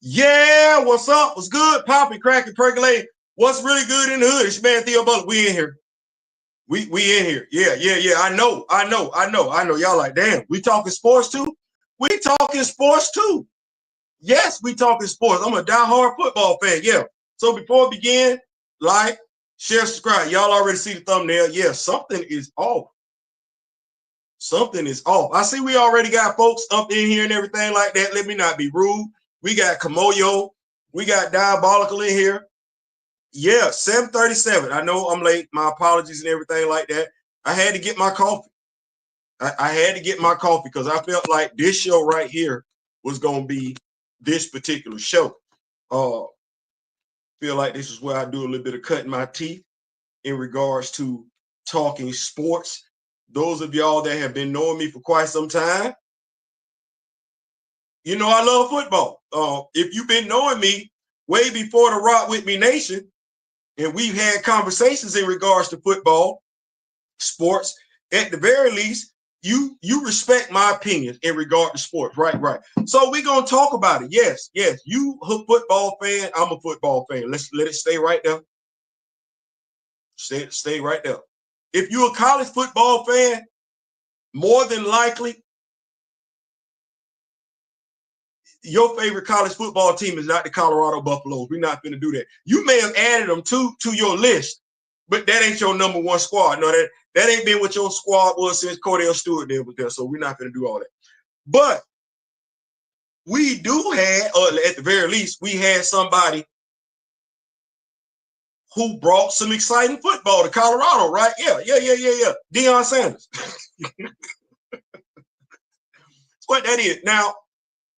Yeah, what's up? What's good? Popping, cracking, percolating. What's really good in the hood? It's your man Theo Butler. We in here. We in here. Yeah. I know. Y'all like, damn, we talking sports too? We talking sports too. Yes, we talking sports. I'm a diehard football fan. Yeah. So before we begin, like, share, subscribe. Y'all already see the thumbnail. Yeah, something is off. Something is off. I see we already got folks up in here and everything like that. Let me not be rude. We got Kamoyo. We got Diabolical in here. Yeah, 7:37. I know I'm late. My apologies and everything like that. I had to get my coffee. I had to get my coffee because I felt like this show right here was going to be this particular show. Feel like this is where I do a little bit of cutting my teeth in regards to talking sports. Those of y'all that have been knowing me for quite some time, you know I love football. If you've been knowing me way before the Rock With Me Nation, and we've had conversations in regards to football, sports, at the very least, you respect my opinion in regard to sports, right? So we're going to talk about it. Yes. You a football fan, I'm a football fan. Let's let it stay right there. Stay right there. If you're a college football fan, more than likely, your favorite college football team is not the Colorado Buffaloes. We're not going to do that. You may have added them to your list, but that ain't your number one squad. No, that ain't been what your squad was since Cordell Stewart was there. So we're not going to do all that. But we do have, or at the very least, we had somebody who brought some exciting football to Colorado, right? Yeah. Deion Sanders. That's what that is. Now,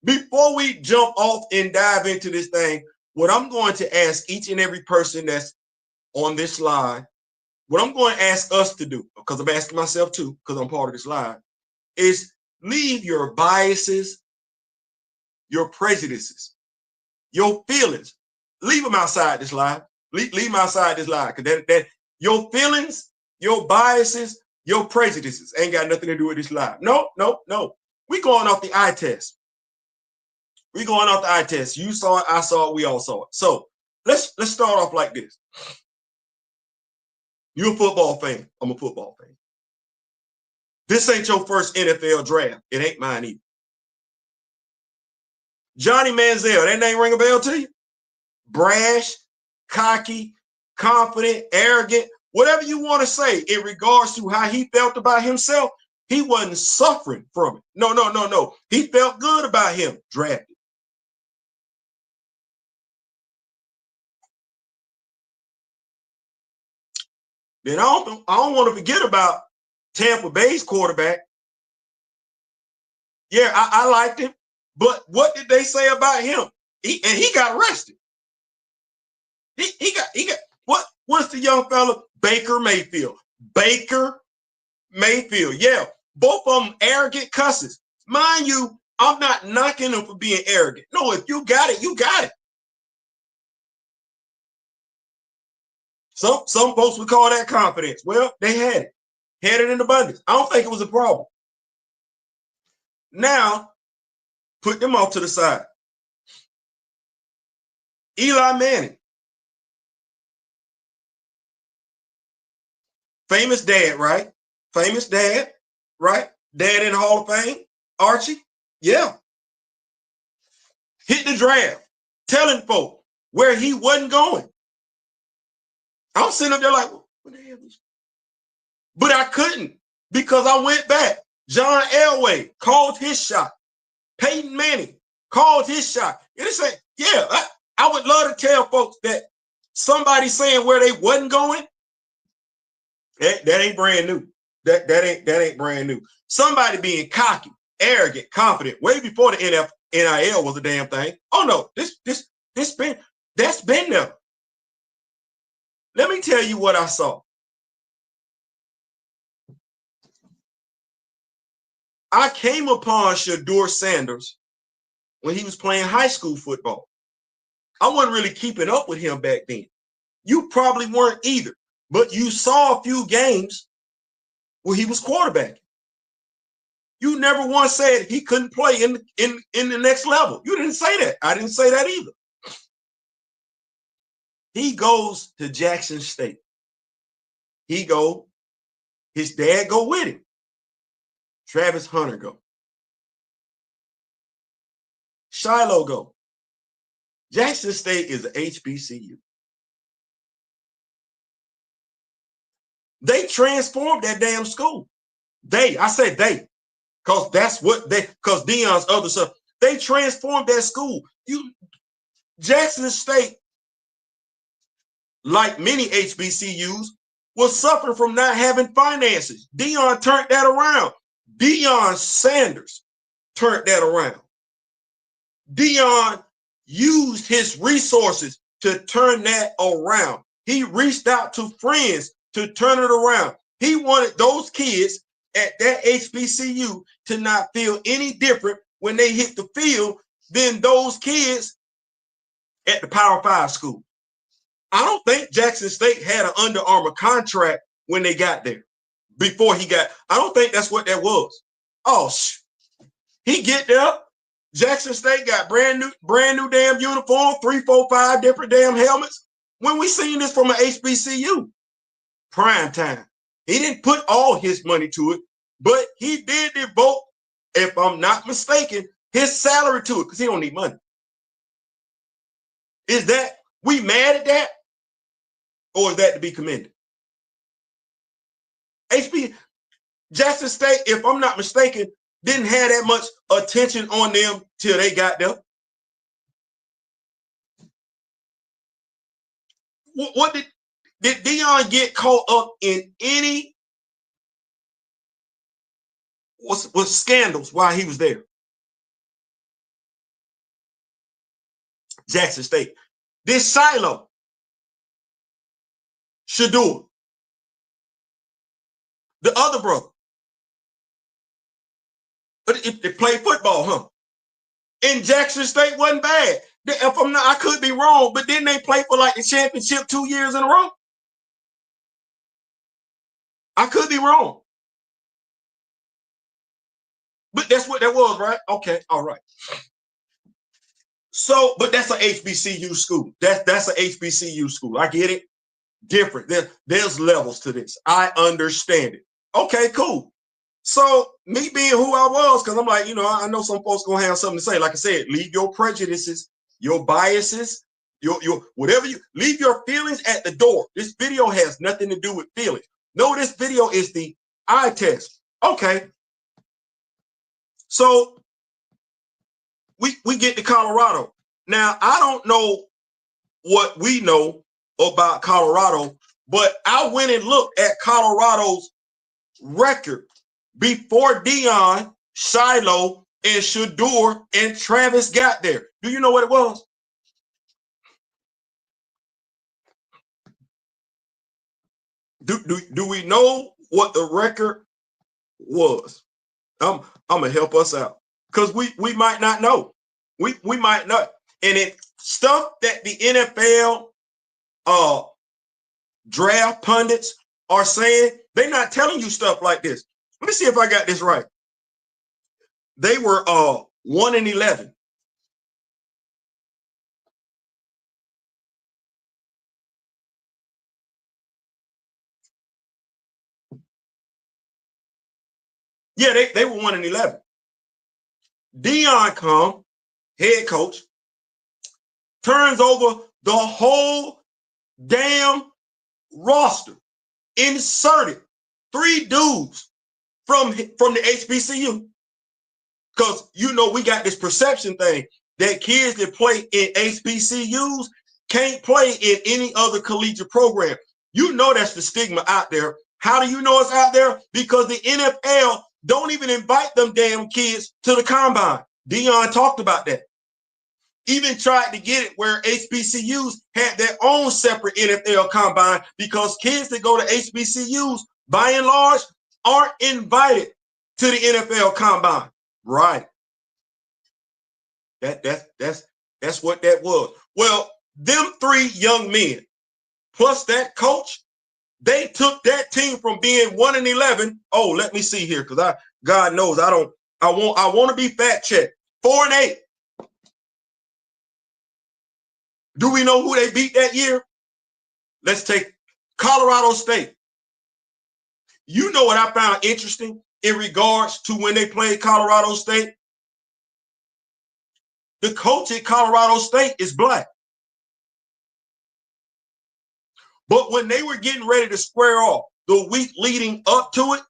before we jump off and dive into this thing, what I'm going to ask each and every person that's on this live, what I'm going to ask us to do, because I'm asking myself too, because I'm part of this live, is leave your biases, your prejudices, your feelings, leave them outside this live. Leave them outside this live, because that your feelings, your biases, your prejudices ain't got nothing to do with this live. No. We going off the eye test. We're going off the eye test. You saw it, I saw it, we all saw it. So let's start off like this. You're a football fan. I'm a football fan. This ain't your first NFL draft. It ain't mine either. Johnny Manziel, that name ring a bell to you? Brash, cocky, confident, arrogant, whatever you want to say in regards to how he felt about himself, he wasn't suffering from it. No. He felt good about him drafted. Then I don't want to forget about Tampa Bay's quarterback. Yeah, I liked him, but what did they say about him? He got arrested. He got what's the young fella? Baker Mayfield. Yeah, both of them arrogant cusses. Mind you, I'm not knocking them for being arrogant. No, if you got it, you got it. Some folks would call that confidence. Well, they had it in abundance. I don't think it was a problem. Now, put them off to the side. Eli Manning. Famous dad, right? Famous dad, right? Dad in the Hall of Fame. Archie, yeah. Hit the draft, telling folk where he wasn't going. I'm sitting up there like, what the hell is? But I couldn't, because I went back. John Elway called his shot. Peyton Manning called his shot. And it's like, yeah, I would love to tell folks that somebody saying where they wasn't going, that ain't brand new. That ain't brand new. Somebody being cocky, arrogant, confident, way before the NIL was a damn thing. Oh no, that's been there. Let me tell you what I saw. I came upon Shedeur Sanders when he was playing high school football. I wasn't really keeping up with him back then. You probably weren't either, but you saw a few games where he was quarterbacking. You never once said he couldn't play in the next level. You didn't say that. I didn't say that either. He goes to Jackson State. His dad go with him. Travis Hunter go. Shiloh go. Jackson State is a HBCU. They transformed that damn school. I said they, because because Deion's other stuff, they transformed that school. Jackson State, like many HBCUs, was suffering from not having finances. Deion turned that around. Deion Sanders turned that around. Deion used his resources to turn that around. He reached out to friends to turn it around. He wanted those kids at that HBCU to not feel any different when they hit the field than those kids at the Power 5 school. I don't think Jackson State had an Under Armour contract when they got there. I don't think that's what that was. Oh, he get there. Jackson State got brand new damn uniform, 3, 4, 5 different damn helmets. When we seen this from an HBCU, prime time. He didn't put all his money to it, but he did devote, if I'm not mistaken, his salary to it because he don't need money. Is that we mad at that? Or is that to be commended? Jackson State, if I'm not mistaken, didn't have that much attention on them till they got there. What did Deion get caught up in any was scandals while he was there? Jackson State. This Shiloh, Shadour, the other brother. But they played football, huh? And Jackson State wasn't bad. If I'm not, I could be wrong, but didn't they play for like the championship 2 years in a row? I could be wrong. But that's what that was, right? Okay, all right. So, but that's an HBCU school. That's an HBCU school. I get it. Different. There's levels to this. I understand it. Okay, cool. So me being who I was, because I'm like, I know some folks gonna have something to say. Like I said, leave your prejudices, your biases, your whatever leave your feelings at the door. This video has nothing to do with feelings. No, this video is the eye test. Okay. So we get to Colorado. Now, I don't know what we know about Colorado, but I went and looked at Colorado's record before Deion, Shiloh, and Shadour and Travis got there. Do you know what it was? Do we know what the record was? I'm gonna help us out because we might not know. We might not. And it stuff that the NFL draft pundits are saying, they're not telling you stuff like this. Let me see if I got this right. They were 1-11. Yeah, they were 1-11. Deion come, head coach, turns over the whole damn roster, inserted 3 dudes from the HBCU. Because, we got this perception thing that kids that play in HBCUs can't play in any other collegiate program. That's the stigma out there. How do you know it's out there? Because the NFL don't even invite them damn kids to the combine. Deion talked about that. Even tried to get it where HBCUs had their own separate NFL combine because kids that go to HBCUs, by and large, aren't invited to the NFL combine. Right. That's what that was. Well, them 3 young men, plus that coach, they took that team from being 1-11. Oh, let me see here, because God knows I don't. I want to be fact checked. 4-8. Do we know who they beat that year? Let's take Colorado State. You know what I found interesting in regards to when they played Colorado State? The coach at Colorado State is black. But when they were getting ready to square off the week leading up to it,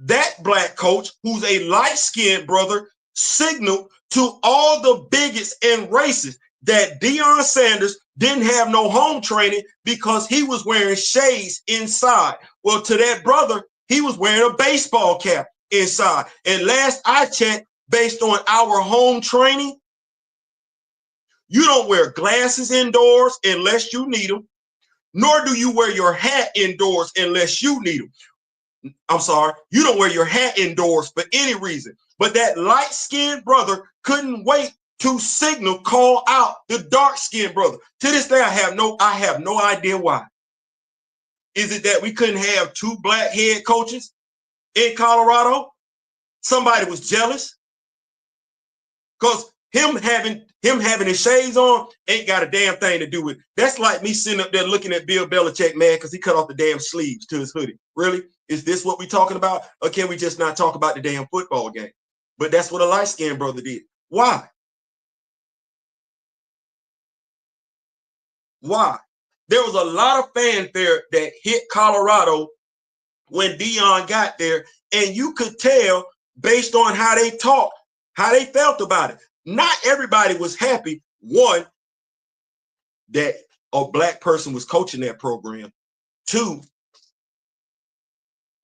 that black coach, who's a light-skinned brother, signaled to all the bigots and racists that Deion Sanders didn't have no home training because he was wearing shades inside. Well, to that brother, he was wearing a baseball cap inside. And last I checked, based on our home training, you don't wear glasses indoors unless you need them, nor do you wear your hat indoors unless you need them. I'm sorry, you don't wear your hat indoors for any reason. But that light-skinned brother couldn't wait to signal, call out the dark-skinned brother. To this day, I have no idea why. Is it that we couldn't have two black head coaches in Colorado? Somebody was jealous? Because him having his shades on ain't got a damn thing to do with it. That's like me sitting up there looking at Bill Belichick, man, because he cut off the damn sleeves to his hoodie. Really? Is this what we talking about? Or can we just not talk about the damn football game? But that's what a light-skinned brother did. Why? Why? There was a lot of fanfare that hit Colorado when Deion got there, and you could tell based on how they talked, how they felt about it. Not everybody was happy, one, that a black person was coaching that program. Two,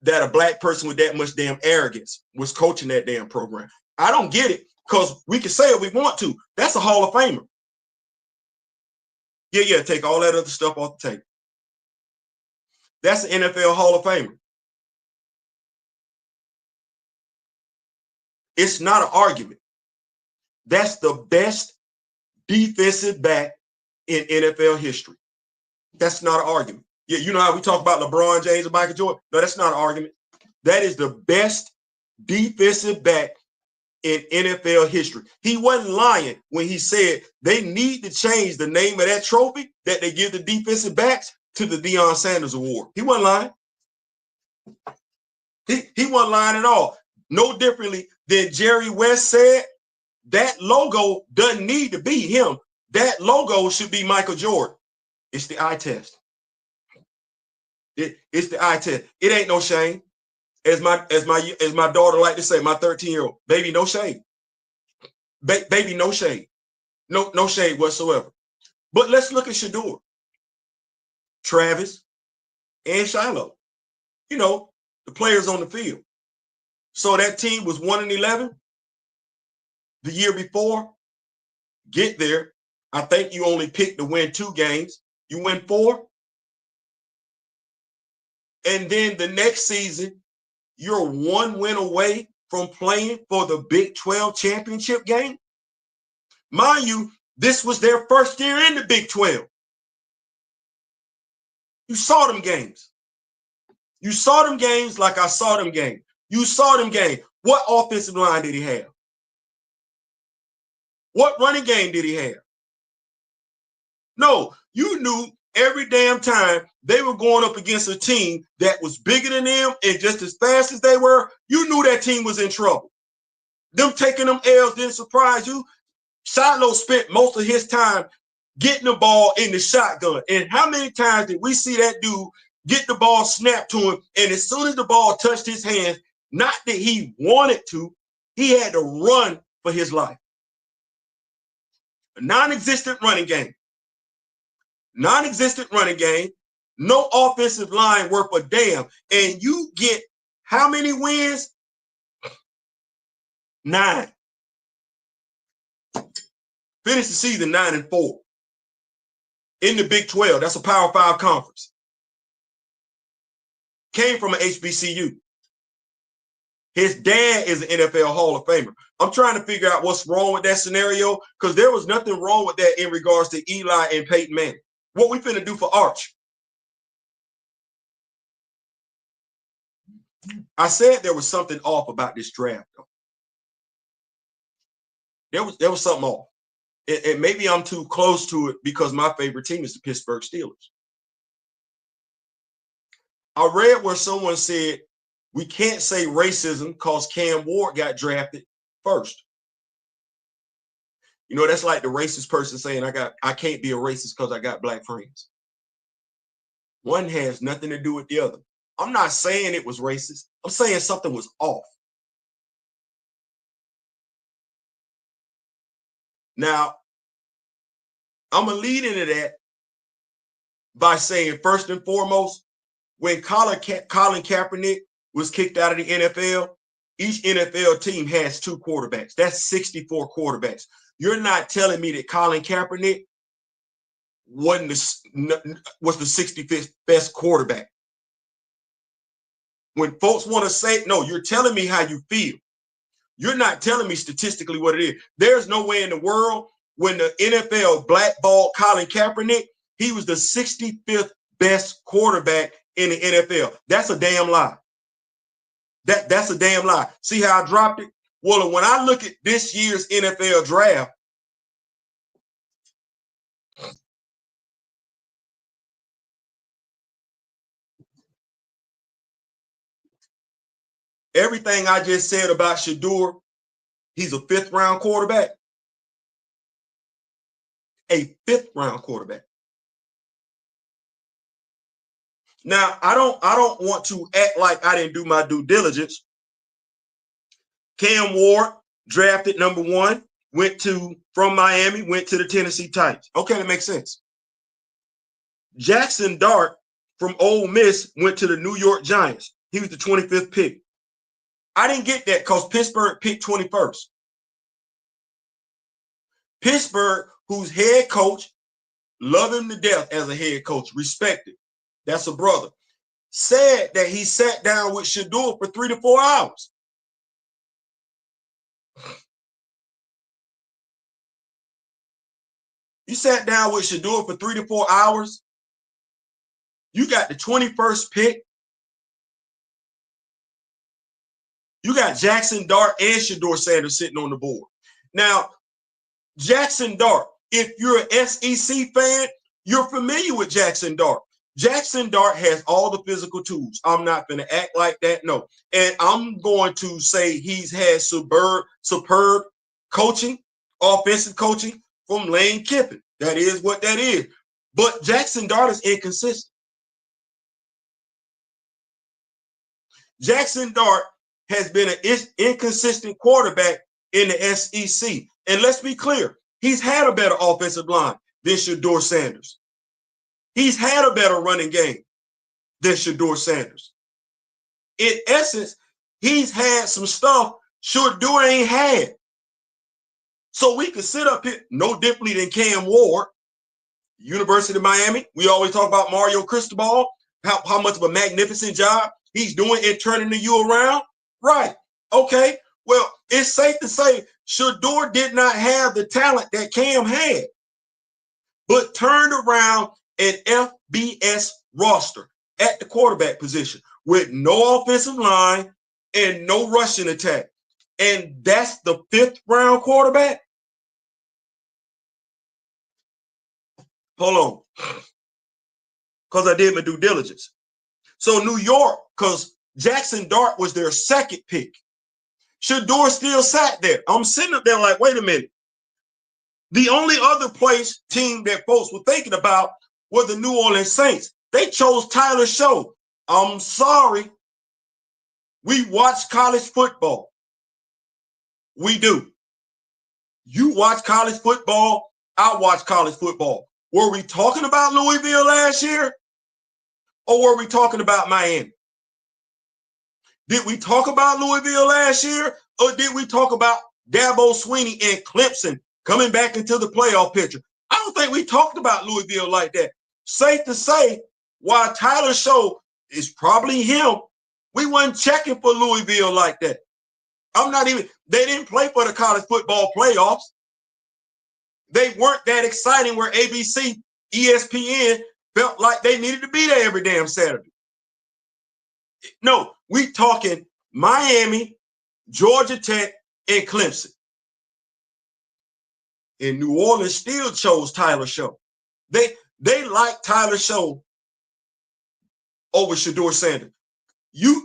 that a black person with that much damn arrogance was coaching that damn program. I don't get it, because we can say it we want to. That's a Hall of Famer. Yeah, take all that other stuff off the table. That's an NFL Hall of Famer. It's not an argument. That's the best defensive back in NFL history. That's not an argument. Yeah, you know how we talk about LeBron James and Michael Jordan? No, that's not an argument. That is the best defensive back in NFL history. He wasn't lying when he said they need to change the name of that trophy that they give the defensive backs to the Deion Sanders Award. He wasn't lying. He wasn't lying at all. No differently than Jerry West said, that logo doesn't need to be him. That logo should be Michael Jordan. It's the eye test. It's the eye test. It ain't no shame. As my daughter like to say, my 13-year-old, baby, no shade. Baby, no shade. No shade whatsoever. But let's look at Shadour, Travis, and Shiloh. You know, the players on the field. So that team was 1-11 the year before. Get there. I think you only picked to win 2 games. You win 4. And then the next season, you're 1 win away from playing for the Big 12 championship game. Mind you, this was their first year in the Big 12. You saw them games. You saw them games like I saw them games. You saw them games. What offensive line did he have? What running game did he have? No, you knew every damn time they were going up against a team that was bigger than them and just as fast as they were, you knew that team was in trouble. Them taking them L's didn't surprise you. Shiloh spent most of his time getting the ball in the shotgun. And how many times did we see that dude get the ball snapped to him, and as soon as the ball touched his hands, not that he wanted to, he had to run for his life. A non-existent running game. Non-existent running game, no offensive line worth a damn. And you get how many wins? 9. Finish the season 9-4. In the Big 12, that's a Power 5 conference. Came from an HBCU. His dad is an NFL Hall of Famer. I'm trying to figure out what's wrong with that scenario, because there was nothing wrong with that in regards to Eli and Peyton Manning. What we finna do for Arch? I said there was something off about this draft, though. There was something off. And maybe I'm too close to it because my favorite team is the Pittsburgh Steelers. I read where someone said we can't say racism because Cam Ward got drafted first. You know, that's like the racist person saying I can't be a racist because I got black friends. One has nothing to do with the other. I'm not saying it was racist. I'm saying something was off. Now, I'm going to lead into that by saying, first and foremost, when Colin Kaepernick was kicked out of the NFL, each NFL team has 2 quarterbacks. That's 64 quarterbacks. You're not telling me that Colin Kaepernick was the 65th best quarterback. When folks want to say, no, you're telling me how you feel. You're not telling me statistically what it is. There's no way in the world when the NFL blackballed Colin Kaepernick, he was the 65th best quarterback in the NFL. That's a damn lie. That's a damn lie. See how I dropped it? Well, when I look at this year's NFL draft, everything I just said about Shadour, he's a 5th round quarterback. A 5th round quarterback. Now, I don't want to act like I didn't do my due diligence. Cam Ward, drafted number 1, from Miami, went to the Tennessee Titans. Okay, that makes sense. Jackson Dart from Ole Miss went to the New York Giants. He was the 25th pick. I didn't get that because Pittsburgh picked 21st. Pittsburgh, whose head coach, love him to death as a head coach, respected. That's a brother. Said that he sat down with Shadour for 3 to 4 hours. You sat down with Shadour for 3 to 4 hours. You got the 21st pick. You got Jackson Dart and Shedeur Sanders sitting on the board. Now, Jackson Dart, if you're an SEC fan, you're familiar with Jackson Dart. Jackson Dart has all the physical tools. I'm not going to act like that, no. And I'm going to say he's had superb coaching, offensive coaching from Lane Kiffin. That is what that is. But Jackson Dart is inconsistent. Jackson Dart has been an inconsistent quarterback in the SEC. And let's be clear, he's had a better offensive line than Shedeur Sanders. He's had a better running game than Shedeur Sanders. In essence, he's had some stuff Shadour ain't had. So we could sit up here no differently than Cam Ward, University of Miami. We always talk about Mario Cristobal, how much of a magnificent job he's doing in turning the U around. Right. Okay. Well, it's safe to say Shadour did not have the talent that Cam had, but turned around an FBS roster at the quarterback position with no offensive line and no rushing attack. And that's the 5th round quarterback. Hold on. Because I did my due diligence. So New York, because Jackson Dart was their 2nd pick. Shadour still sat there. I'm sitting up there like, wait a minute. The only other team that folks were thinking about were the New Orleans Saints. They chose Tyler Show. I'm sorry. We watch college football. We do. You watch college football. I watch college football. Were we talking about Louisville last year? Or were we talking about Miami? Did we talk about Louisville last year? Or did we talk about Dabo Swinney and Clemson coming back into the playoff picture? I don't think we talked about Louisville like that. Safe to say, while Tyler Show is probably him, we weren't checking for Louisville like that. They didn't play for the college football playoffs. They weren't that exciting where ABC, ESPN felt like they needed to be there every damn Saturday. No, We talking Miami, Georgia Tech, and Clemson. And New Orleans still chose Tyler Show. They like Tyler Show over Shedeur Sanders. You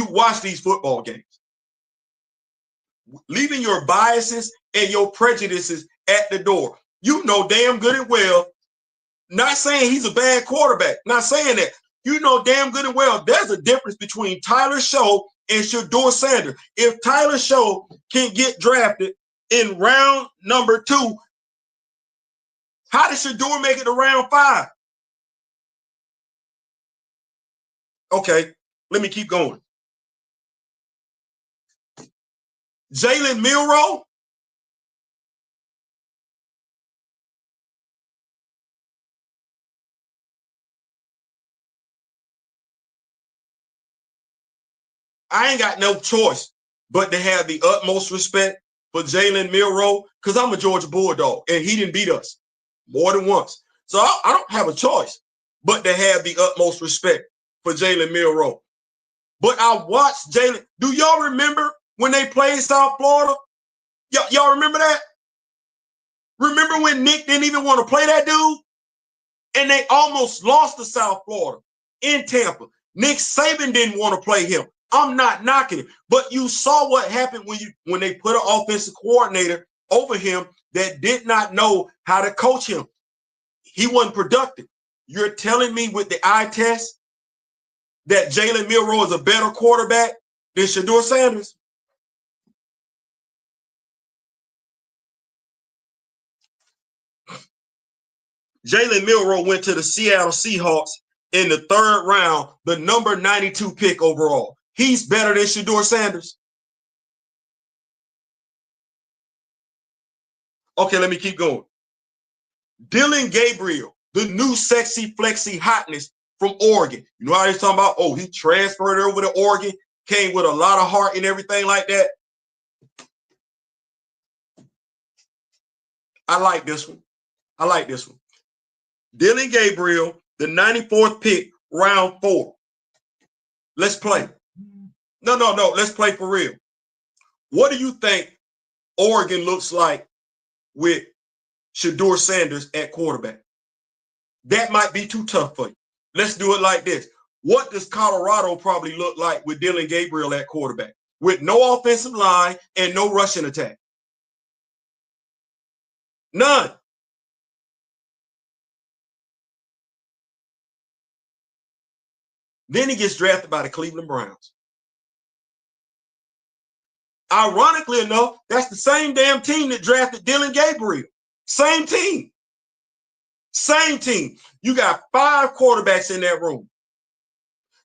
watch these football games, leaving your biases and your prejudices at the door. You know damn good and well, not saying he's a bad quarterback, not saying that. You know damn good and well there's a difference between Tyler Show and Shedeur Sanders. If Tyler Show can get drafted in round number 2, how did Shadour make it to round 5? Okay, let me keep going. Jalen Milroe. I ain't got no choice but to have the utmost respect for Jalen Milroe because I'm a Georgia Bulldog and he didn't beat us more than once. So I don't have a choice but to have the utmost respect for Jalen Milroe. But I watched Jalen. Do y'all remember when they played South Florida? Y'all remember that? Remember when Nick didn't even want to play that dude? And they almost lost to South Florida in Tampa. Nick Saban didn't want to play him. I'm not knocking it, but you saw what happened when they put an offensive coordinator over him that did not know how to coach him. He wasn't productive. You're telling me with the eye test that Jalen Milroe is a better quarterback than Shedeur Sanders? Jalen Milroe went to the Seattle Seahawks in the 3rd round, the number 92 pick overall. He's better than Shedeur Sanders. Okay, let me keep going. Dillon Gabriel, the new sexy, flexy hotness from Oregon. You know how they're talking about, oh, he transferred over to Oregon, came with a lot of heart and everything like that? I like this one. I like this one. Dillon Gabriel, the 94th pick, round 4. Let's play. No. Let's play for real. What do you think Oregon looks like with Shedeur Sanders at quarterback? That might be too tough for you. Let's do it like this. What does Colorado probably look like with Dillon Gabriel at quarterback? With no offensive line and no rushing attack? None. Then he gets drafted by the Cleveland Browns. Ironically enough, that's the same damn team that drafted Dillon Gabriel. Same team. Same team. You got 5 quarterbacks in that room.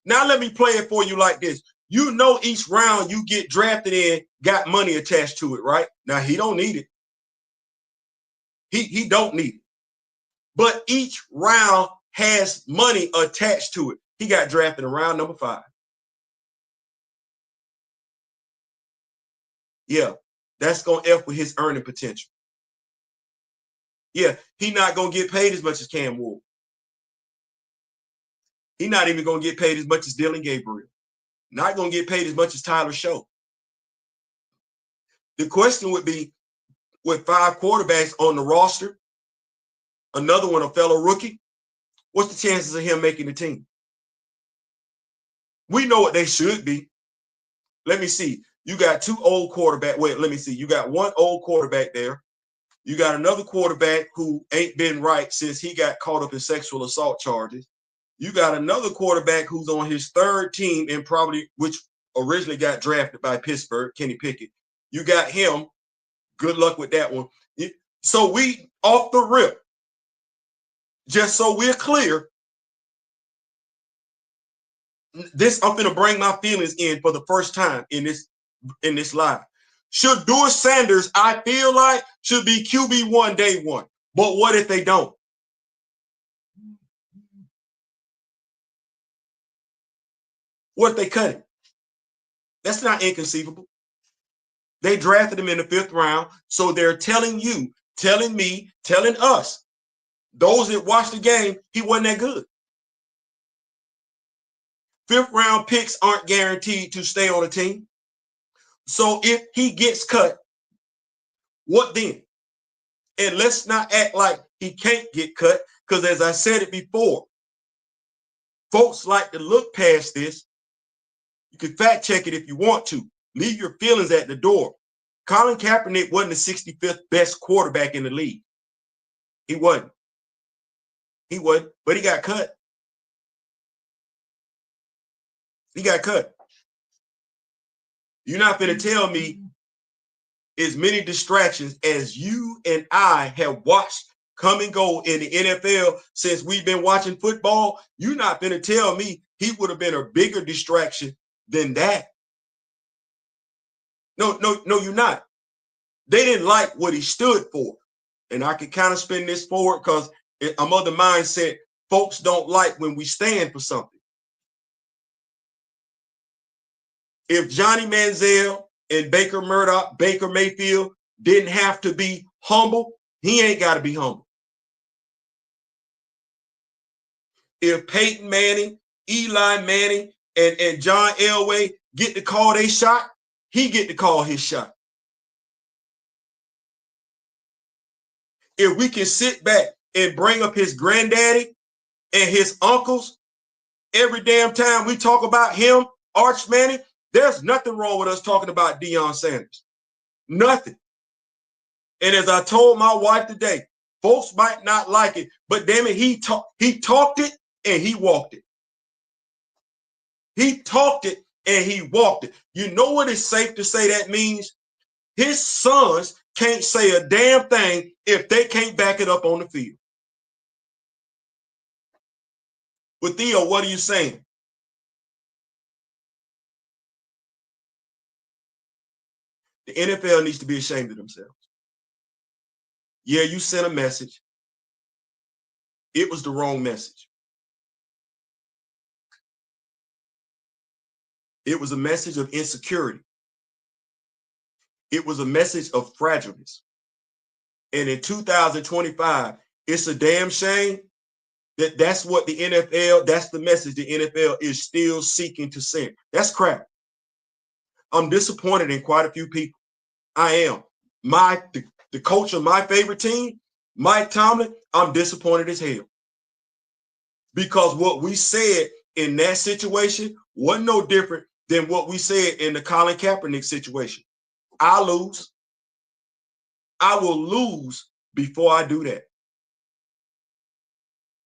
Now let me play it for you like this. You know each round you get drafted in got money attached to it, right? Now he don't need it. He don't need it. But each round has money attached to it. He got drafted in round number 5. Yeah, that's going to F with his earning potential. Yeah, he's not going to get paid as much as Cam Ward. He's not even going to get paid as much as Dillon Gabriel. Not going to get paid as much as Tyler Show. The question would be, with 5 quarterbacks on the roster, another one a fellow rookie, what's the chances of him making the team? We know what they should be. Let me see. You got 2 old quarterbacks. Wait, let me see. You got 1 old quarterback there. You got another quarterback who ain't been right since he got caught up in sexual assault charges. You got another quarterback who's on his 3rd team and probably, which originally got drafted by Pittsburgh, Kenny Pickett. You got him. Good luck with that one. So we, off the rip, just so we're clear, this, I'm going to bring my feelings in for the first time in this live. Shedeur Sanders, I feel like, should be QB1 day 1. But what if they don't? What if they cut him? That's not inconceivable. They drafted him in the 5th round, so they're telling you, telling me, telling us, those that watched the game, he wasn't that good. Fifth round picks aren't guaranteed to stay on the team. So if he gets cut, what then? And let's not act like he can't get cut, because as I said it before, folks like to look past this. You can fact check it if you want to. Leave your feelings at the door. Colin Kaepernick wasn't the 65th best quarterback in the league. He wasn't. He wasn't, but he got cut. He got cut. You're not going to tell me as many distractions as you and I have watched come and go in the NFL since we've been watching football. You're not going to tell me he would have been a bigger distraction than that. No, you're not. They didn't like what he stood for. And I can kind of spin this forward because I'm of the mindset folks don't like when we stand for something. If Johnny Manziel and Baker Mayfield didn't have to be humble, he ain't got to be humble. If Peyton Manning, Eli Manning, and John Elway get to call their shot, he get to call his shot. If we can sit back and bring up his granddaddy and his uncles every damn time we talk about him, Arch Manning, there's nothing wrong with us talking about Deion Sanders. Nothing. And as I told my wife today, folks might not like it, but damn it, he talked it and he walked it. He talked it and he walked it. You know what is safe to say that means? His sons can't say a damn thing if they can't back it up on the field. But Theo, what are you saying? The NFL needs to be ashamed of themselves. Yeah, you sent a message. It was the wrong message. It was a message of insecurity. It was a message of fragileness. And in 2025, it's a damn shame that that's what the NFL, that's the message the NFL is still seeking to send. That's crap. I'm disappointed in quite a few people. I am. The coach of my favorite team, Mike Tomlin, I'm disappointed as hell. Because what we said in that situation wasn't no different than what we said in the Colin Kaepernick situation. I lose. I will lose before I do that.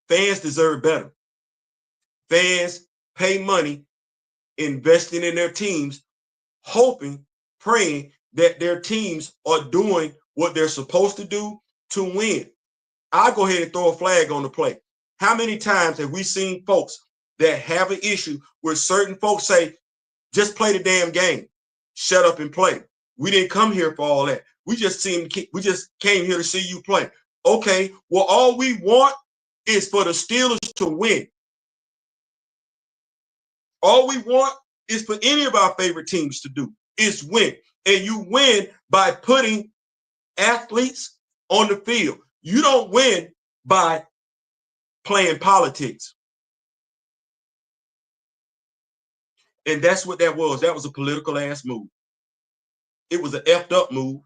Fans deserve better. Fans pay money investing in their teams, hoping, praying that their teams are doing what they're supposed to do to win. I'll go ahead and throw a flag on the play. How many times have we seen folks that have an issue where certain folks say, just play the damn game, shut up and play? We didn't come here for all that. We just came here to see you play. Okay, well, all we want is for the Steelers to win. All we want is for any of our favorite teams to do is win. And you win by putting athletes on the field. You don't win by playing politics. And that's what that was. That was a political ass move. It was an effed up move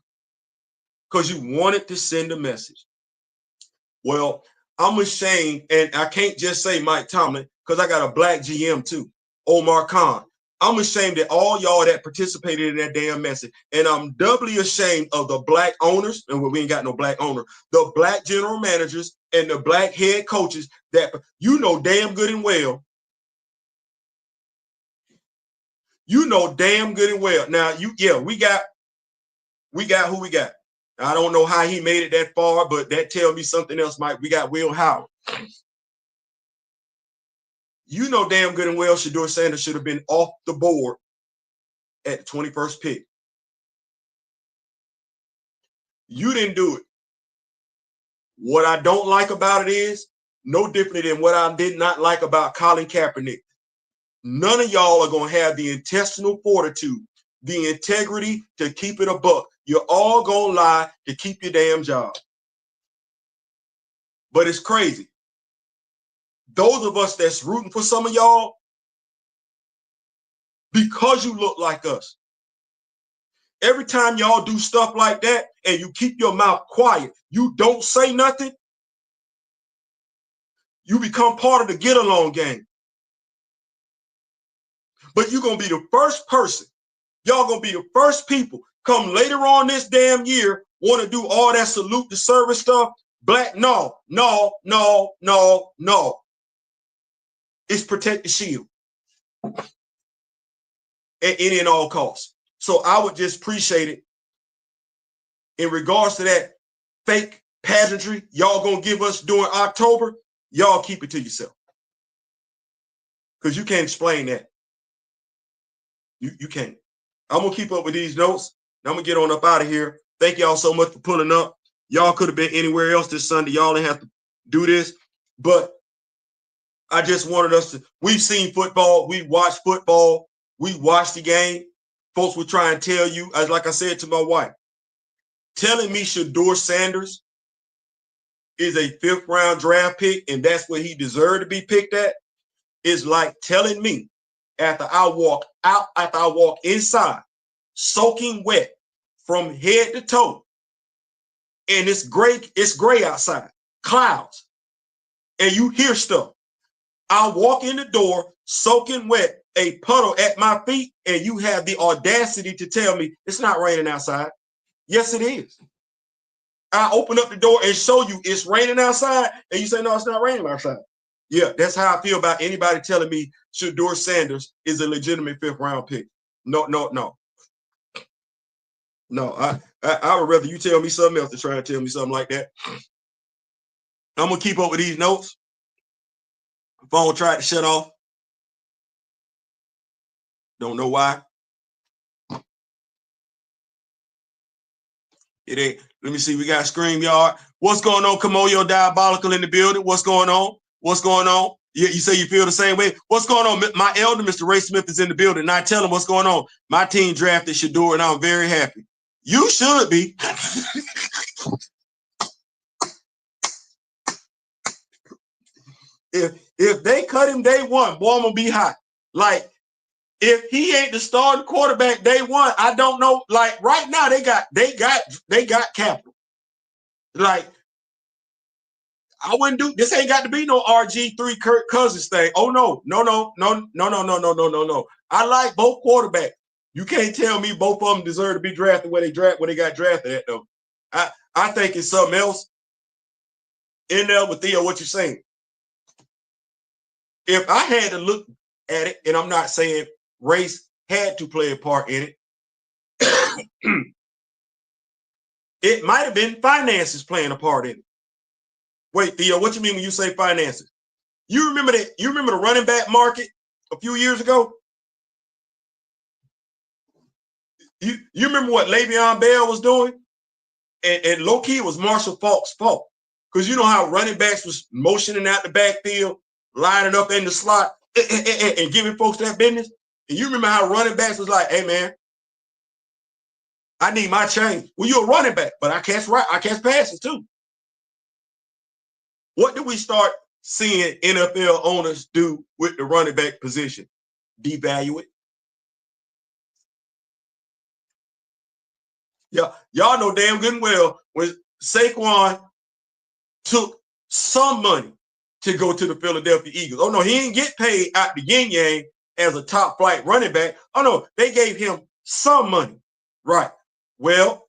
because you wanted to send a message. Well, I'm ashamed, and I can't just say Mike Tomlin because I got a black GM too, Omar Khan. I'm ashamed that all y'all that participated in that damn message, and I'm doubly ashamed of the black owners, and we ain't got no black owner, the black general managers and the black head coaches that you know damn good and well. You know damn good and well. Now, we got who we got. I don't know how he made it that far, but that tells me something else, Mike. We got Will Howard. You know damn good and well Shedeur Sanders should have been off the board at the 21st pick. You didn't do it. What I don't like about it is no different than what I did not like about Colin Kaepernick. None of y'all are going to have the intestinal fortitude, the integrity to keep it a buck. You're all going to lie to keep your damn job. But it's crazy. Those of us that's rooting for some of y'all, because you look like us. Every time y'all do stuff like that and you keep your mouth quiet, you don't say nothing, you become part of the get along game. But you're going to be the first person. Y'all going to be the first people come later on this damn year want to do all that salute to service stuff. Black, no. It's protect the shield at any and all costs. So I would just appreciate it in regards to that fake pageantry y'all gonna give us during October. Y'all keep it to yourself, because you can't explain that. You can't. I'm gonna keep up with these notes. I'm gonna get on up out of here. Thank y'all so much for pulling up. Y'all could have been anywhere else this Sunday. Y'all didn't have to do this, but I just wanted us to. We've seen football. We watched football. We watched the game. Folks were trying to tell you, as like I said to my wife, telling me Shedeur Sanders is a 5th round draft pick and that's what he deserved to be picked at is like telling me after I walk inside, soaking wet from head to toe, and it's gray outside, clouds, and you hear stuff. I walk in the door, soaking wet, a puddle at my feet, and you have the audacity to tell me it's not raining outside. Yes, it is. I open up the door and show you it's raining outside, and you say, no, it's not raining outside. Yeah, that's how I feel about anybody telling me Shedeur Sanders is a legitimate 5th round pick. No. I would rather you tell me something else than try to tell me something like that. I'm going to keep up with these notes. Phone tried to shut off. Don't know why. It ain't. Let me see. We got StreamYard. What's going on? Camoyo Diabolical in the building. What's going on? What's going on? You say you feel the same way. What's going on? My elder, Mr. Ray Smith, is in the building. And I tell him what's going on. My team drafted Shadour, and I'm very happy. You should be. If they cut him day one, boy, I'm gonna be hot. Like, if he ain't the starting quarterback day one, I don't know. Like right now, they got capital. Like, I wouldn't do this. Ain't got to be no RG3 Kirk Cousins thing. Oh no. I like both quarterbacks. You can't tell me both of them deserve to be drafted where they got drafted at though. I think it's something else in there with Theo. What you're saying? If I had to look at it, and I'm not saying race had to play a part in it, it might have been finances playing a part in it. Wait, Theo, what you mean when you say finances? You remember that? You remember the running back market a few years ago? You remember what Le'Veon Bell was doing? And low-key, it was Marshall Faulk's fault. Because you know how running backs was motioning out the backfield, lining up in the slot, and giving folks that business? And you remember how running backs was like, hey, man, I need my change. Well, you're a running back, but I catch passes too. What do we start seeing NFL owners do with the running back position? Devalue it. Yeah, y'all know damn good and well when Saquon took some money to go to the Philadelphia Eagles. Oh no, he didn't get paid out the yin-yang as a top flight running back. Oh no, they gave him some money. Right. Well,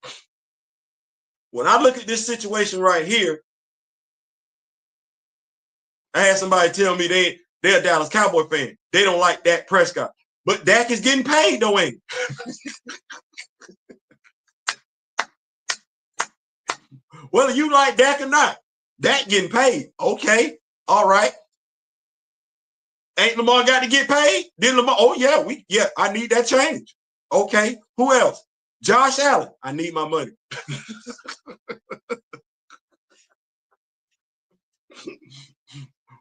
when I look at this situation right here, I had somebody tell me they're a Dallas Cowboy fan. They don't like Dak Prescott. But Dak is getting paid though, ain't he? Whether you like Dak or not, Dak getting paid. Okay. All right. Ain't Lamar got to get paid? Then Lamar, oh yeah, I need that change. Okay. Who else? Josh Allen. I need my money.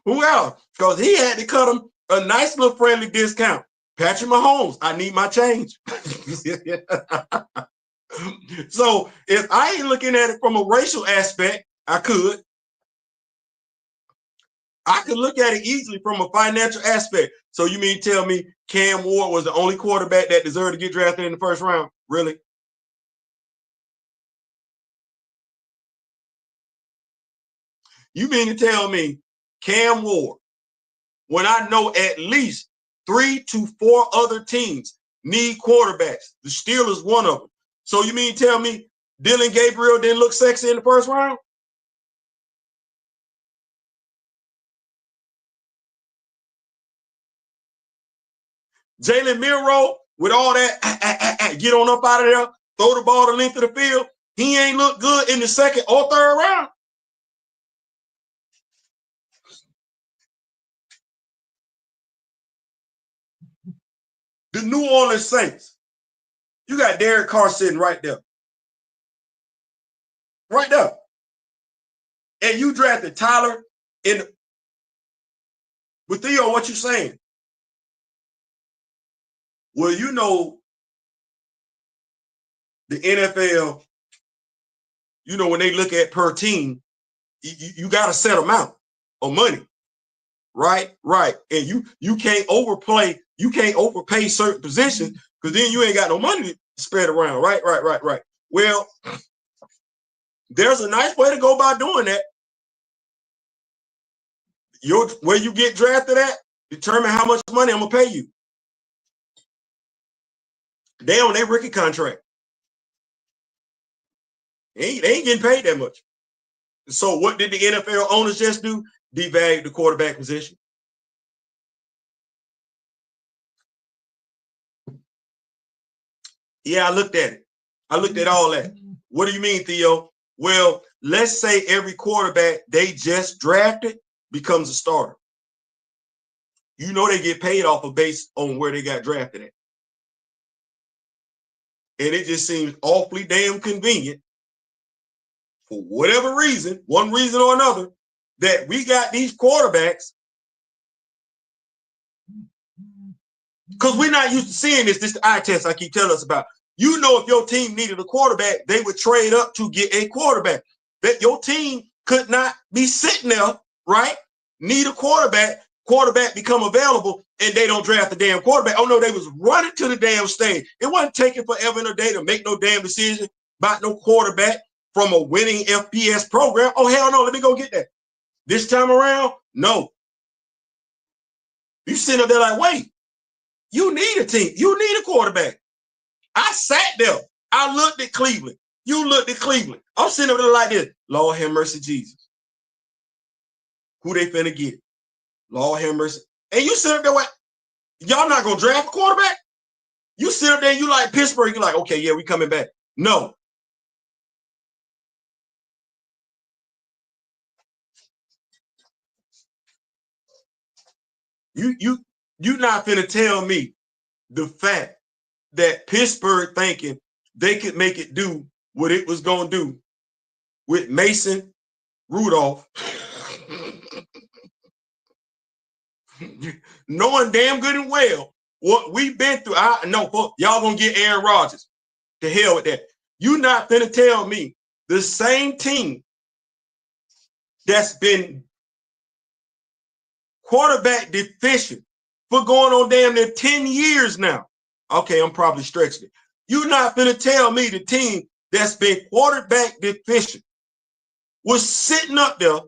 Who else? Because he had to cut him a nice little friendly discount. Patrick Mahomes, I need my change. So if I ain't looking at it from a racial aspect, I could. I could look at it easily from a financial aspect. So you mean tell me Cam Ward was the only quarterback that deserved to get drafted in the first round? Really? You mean to tell me Cam Ward, when I know at least 3 to 4 other teams need quarterbacks, the Steelers one of them. So you mean tell me Dylan Gabriel didn't look sexy in the first round? Jalen Milroe, with all that, get on up out of there, throw the ball the length of the field, he ain't look good in the second or third round. The New Orleans Saints, you got Derek Carr sitting right there. Right there. And you drafted Tyler in. But Theo, what you saying? Well, you know, the NFL, you know, when they look at per team, you got a set amount of money. Right, right. And you can't overplay, you can't overpay certain positions because then you ain't got no money to spread around. Right, right, right, right. Well, there's a nice way to go about doing that. Where you get drafted at, determine how much money I'm gonna pay you. They on their rookie contract. They ain't getting paid that much. So what did the NFL owners just do? Devalue the quarterback position. Yeah, I looked at it. I looked at all that. What do you mean, Theo? Well, let's say every quarterback they just drafted becomes a starter. You know they get paid off of based on where they got drafted at. And it just seems awfully damn convenient for whatever reason, one reason or another, that we got these quarterbacks because we're not used to seeing this. This is the eye test I keep telling us about. You know, if your team needed a quarterback, they would trade up to get a quarterback. That your team could not be sitting there, right? Need a quarterback become available, and they don't draft the damn quarterback. Oh no, they was running to the damn stage. It wasn't taking forever and a day to make no damn decision about no quarterback from a winning FBS program. Oh hell no, let me go get that. This time around, no. You sitting up there like, wait, you need a team. You need a quarterback. I sat there. I looked at Cleveland. You looked at Cleveland. I'm sitting up there like this. Lord have mercy, Jesus. Who they finna get? Lord have mercy. And you sit up there, what? Y'all not gonna draft a quarterback? You sit up there, you like Pittsburgh, you're like, okay, yeah, we coming back. No. You not finna tell me the fact that Pittsburgh thinking they could make it do what it was gonna do with Mason Rudolph, knowing damn good and well what we've been through. I know, y'all gonna get Aaron Rodgers. To hell with that. You not finna tell me the same team that's been quarterback deficient for going on damn near 10 years now. Okay, I'm probably stretching it. You not finna tell me the team that's been quarterback deficient was sitting up there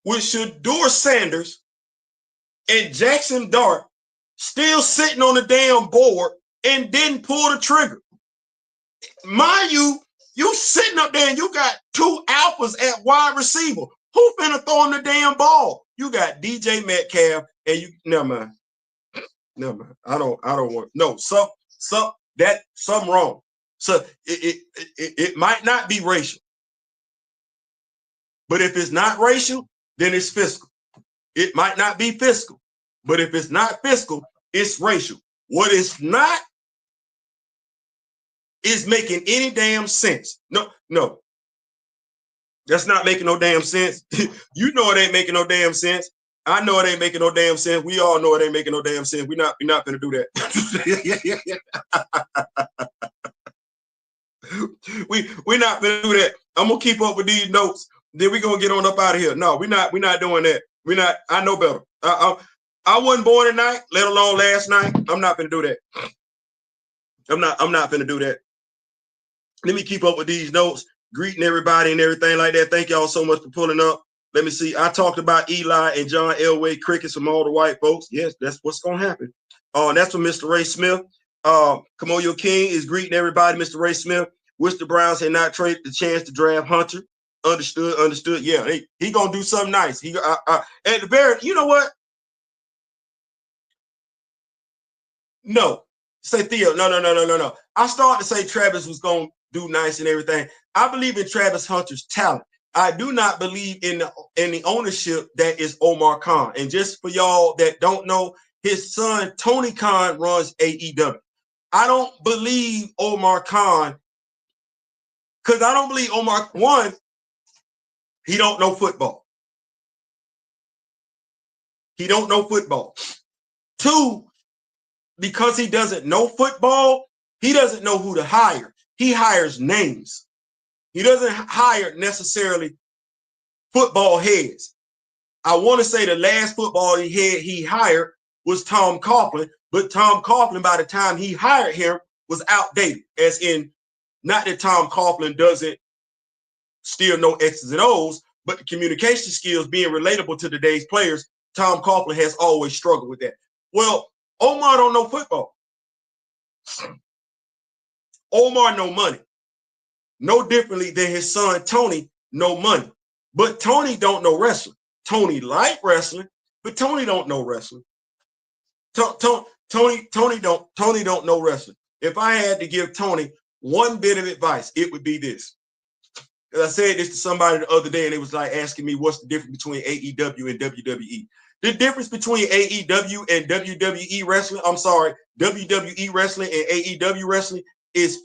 with Shedeur Sanders and Jackson Dart still sitting on the damn board and didn't pull the trigger. Mind you, you sitting up there and you got 2 alphas at wide receiver. Who finna throw him the damn ball? You got DJ Metcalf and you never mind. I don't want no something wrong. So it might not be racial. But if it's not racial, then it's fiscal. It might not be fiscal. But if it's not fiscal, it's racial. What is not is making any damn sense. No. That's not making no damn sense. You know it ain't making no damn sense. I know it ain't making no damn sense. We all know it ain't making no damn sense. We're not gonna do that. We're not gonna do that. I'm gonna keep up with these notes. Then we gonna get on up out of here. No, we're not doing that. We're not. I know better. I wasn't born tonight, let alone last night. I'm not gonna do that. I'm not gonna do that. Let me keep up with these notes, greeting everybody and everything like that. Thank y'all so much for pulling up. Let me see. I talked about Eli and John Elway crickets from all the white folks. Yes, that's what's gonna happen. That's from Mr. Ray Smith. Kamoyo King is greeting everybody. Mr. Ray Smith. Wish the Browns had not traded the chance to draft Hunter. Understood. Yeah, he gonna do something nice. He at the very, you know what? No, say Theo. No. I started to say Travis was gonna do nice and everything. I believe in Travis Hunter's talent. I do not believe in the ownership that is Omar Khan. And just for y'all that don't know, his son Tony Khan runs AEW. I don't believe Omar Khan, because I don't believe Omar, one, he don't know football. He don't know football. Two, because he doesn't know football, he doesn't know who to hire. He hires names. He doesn't hire necessarily football heads. I want to say the last football he hired was Tom Coughlin, but Tom Coughlin, by the time he hired him, was outdated, as in not that Tom Coughlin doesn't still know X's and O's, but the communication skills being relatable to today's players, Tom Coughlin has always struggled with that. Well, Omar don't know football. Omar know money. No differently than his son Tony know money. But Tony don't know wrestling. Tony like wrestling, but Tony don't know wrestling. Tony don't know wrestling. If I had to give Tony one bit of advice, it would be this. I said this to somebody the other day, and it was like asking me what's the difference between AEW and WWE. The difference between AEW and WWE wrestling, I'm sorry, WWE wrestling and AEW wrestling is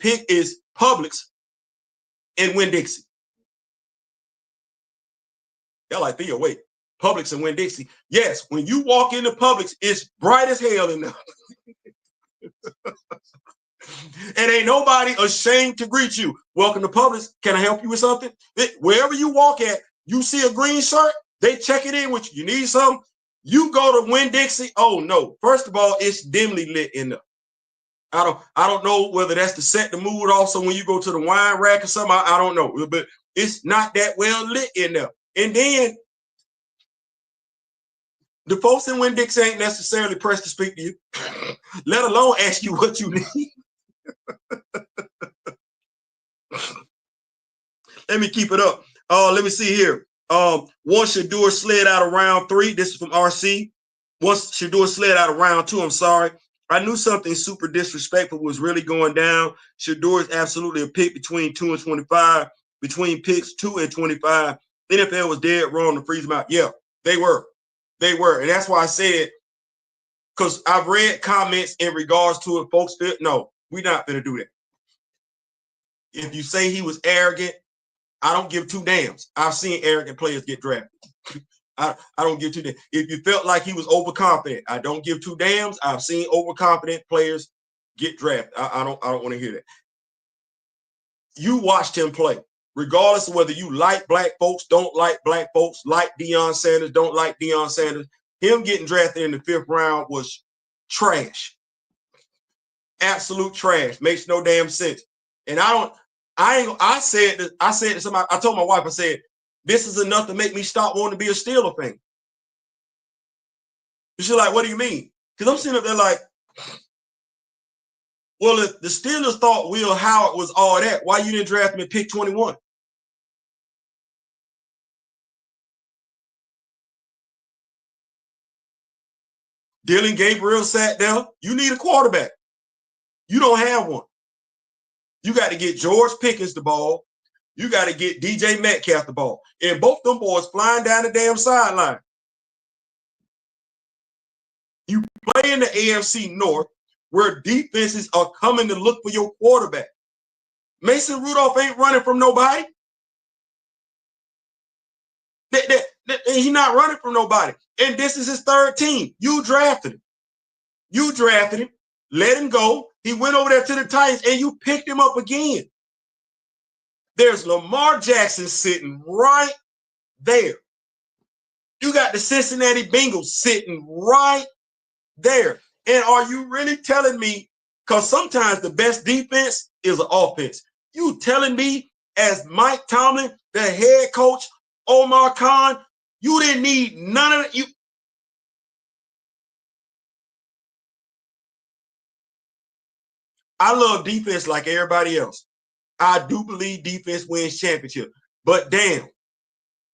Publix and Winn-Dixie. Y'all like, Theo, wait, Publix and Winn-Dixie. Yes, when you walk into Publix, it's bright as hell in there. And ain't nobody ashamed to greet you. Welcome to Publix. Can I help you with something? Wherever you walk at, you see a green shirt, they check it in with you. You need something? You go to Winn-Dixie. Oh no. First of all, it's dimly lit in there. I don't know whether that's to set the mood off. So when you go to the wine rack or something, I don't know. But it's not that well lit in there. And then the folks in Winn-Dixie ain't necessarily pressed to speak to you, let alone ask you what you need. Let me keep it up. Let me see here. Once Shadour slid out of round 3, this is from RC. Once Shadour slid out of round 2, I'm sorry, I knew something super disrespectful was really going down. Shadour is absolutely a pick between 2 and 25. Between picks 2 and 25, NFL was dead wrong to freeze them out. Yeah, they were. And that's why I said, because I've read comments in regards to it, folks feel, no, we're not going to do that. If you say he was arrogant, I don't give two damns. I've seen arrogant players get drafted. I don't give two damns. If you felt like he was overconfident, I don't give two damns. I've seen overconfident players get drafted. I don't want to hear that. You watched him play. Regardless of whether you like black folks, don't like black folks, like Deion Sanders, don't like Deion Sanders, him getting drafted in the 5th round was trash. Absolute trash. Makes no damn sense. And I said to somebody, I told my wife, I said, this is enough to make me stop wanting to be a Steeler fan. She's like, what do you mean? Because I'm sitting up there like, well, if the Steelers thought Will Howard was all that, why you didn't draft him at pick 21? Dylan Gabriel sat there. You need a quarterback. You don't have one. You got to get George Pickens the ball. You got to get DJ Metcalf the ball. And both them boys flying down the damn sideline. You play in the AFC North where defenses are coming to look for your quarterback. Mason Rudolph ain't running from nobody. He's not running from nobody. And this is his 3rd team. You drafted him. Let him go. He went over there to the Titans and you picked him up again. There's Lamar Jackson sitting right there. You got the Cincinnati Bengals sitting right there. And are you really telling me, because sometimes the best defense is an offense, you telling me as Mike Tomlin, the head coach, Omar Khan, you didn't need none of you? I love defense like everybody else. I do believe defense wins championship. But damn,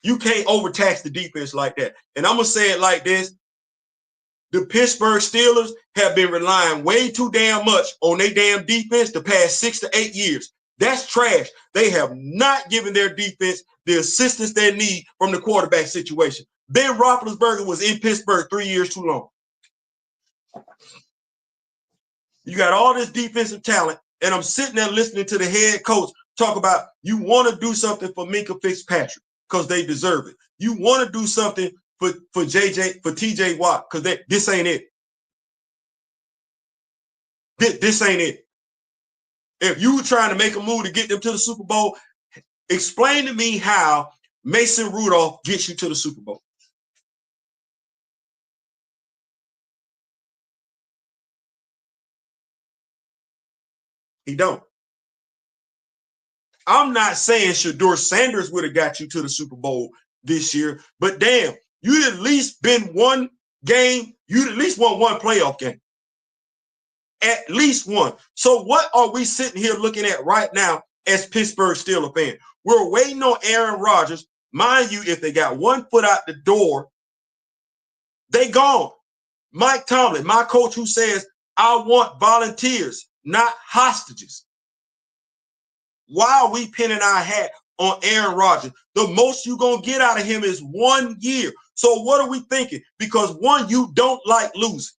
you can't overtax the defense like that. And I'm going to say it like this. The Pittsburgh Steelers have been relying way too damn much on their damn defense the past 6 to 8 years. That's trash. They have not given their defense the assistance they need from the quarterback situation. Ben Roethlisberger was in Pittsburgh 3 years too long. You got all this defensive talent, and I'm sitting there listening to the head coach talk about you want to do something for Minkah Fitzpatrick because they deserve it. You want to do something for TJ Watt because this ain't it. This ain't it. If you were trying to make a move to get them to the Super Bowl, explain to me how Mason Rudolph gets you to the Super Bowl. He don't. I'm not saying Shedeur Sanders would have got you to the Super Bowl this year, but damn, you'd at least been one game. You'd at least won one playoff game. At least one. So what are we sitting here looking at right now as Pittsburgh Steelers fans? We're waiting on Aaron Rodgers. Mind you, if they got one foot out the door, they gone. Mike Tomlin, my coach, who says, I want volunteers, not hostages. Why are we pinning our hat on Aaron Rodgers? The most you're going to get out of him is 1 year. So what are we thinking? Because one, you don't like losing.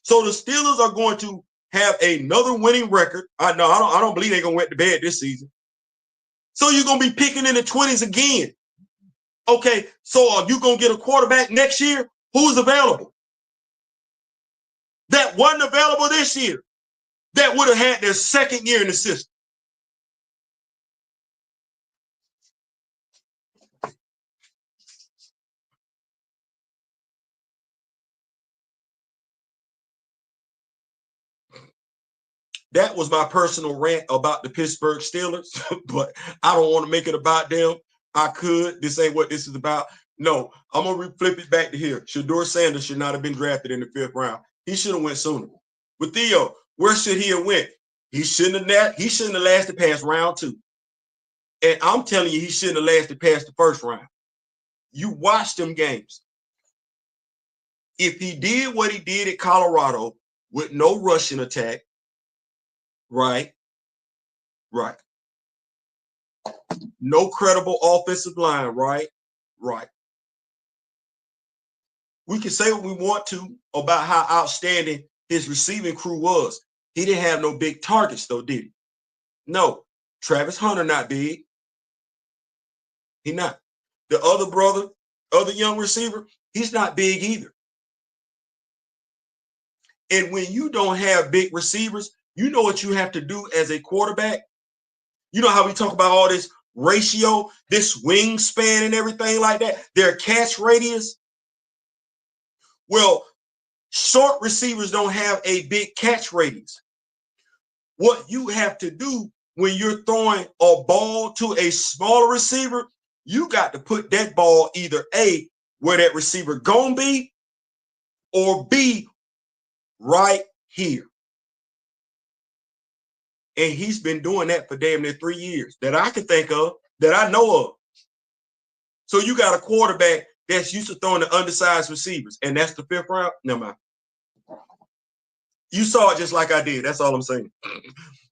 So the Steelers are going to have another winning record. I don't believe they're going to wet the bed this season. So you're going to be picking in the 20s again. Okay, so are you going to get a quarterback next year? Who's available? That wasn't available this year. That would have had their second year in the system. That was my personal rant about the Pittsburgh Steelers, but I don't want to make it about them. I could. This ain't what this is about. No, I'm going to flip it back to here. Shedeur Sanders should not have been drafted in the 5th round. He should have went sooner. But Theo, where should he have went? He shouldn't have lasted past round 2. And I'm telling you, he shouldn't have lasted past the 1st round. You watch them games. If he did what he did at Colorado with no rushing attack, right. No credible offensive line, right. We can say what we want to about how outstanding his receiving crew was. He didn't have no big targets, though, did he? No. Travis Hunter not big. He not. The other brother, other young receiver, he's not big either. And when you don't have big receivers, you know what you have to do as a quarterback? You know how we talk about all this ratio, this wingspan and everything like that, their catch radius? Well, short receivers don't have a big catch radius. What you have to do when you're throwing a ball to a smaller receiver, you got to put that ball either A, where that receiver gonna be, or B, right here. And he's been doing that for damn near 3 years that I can think of, that I know of. So you got a quarterback that's used to throwing the undersized receivers, and that's the 5th round? Never mind. You saw it just like I did. That's all I'm saying.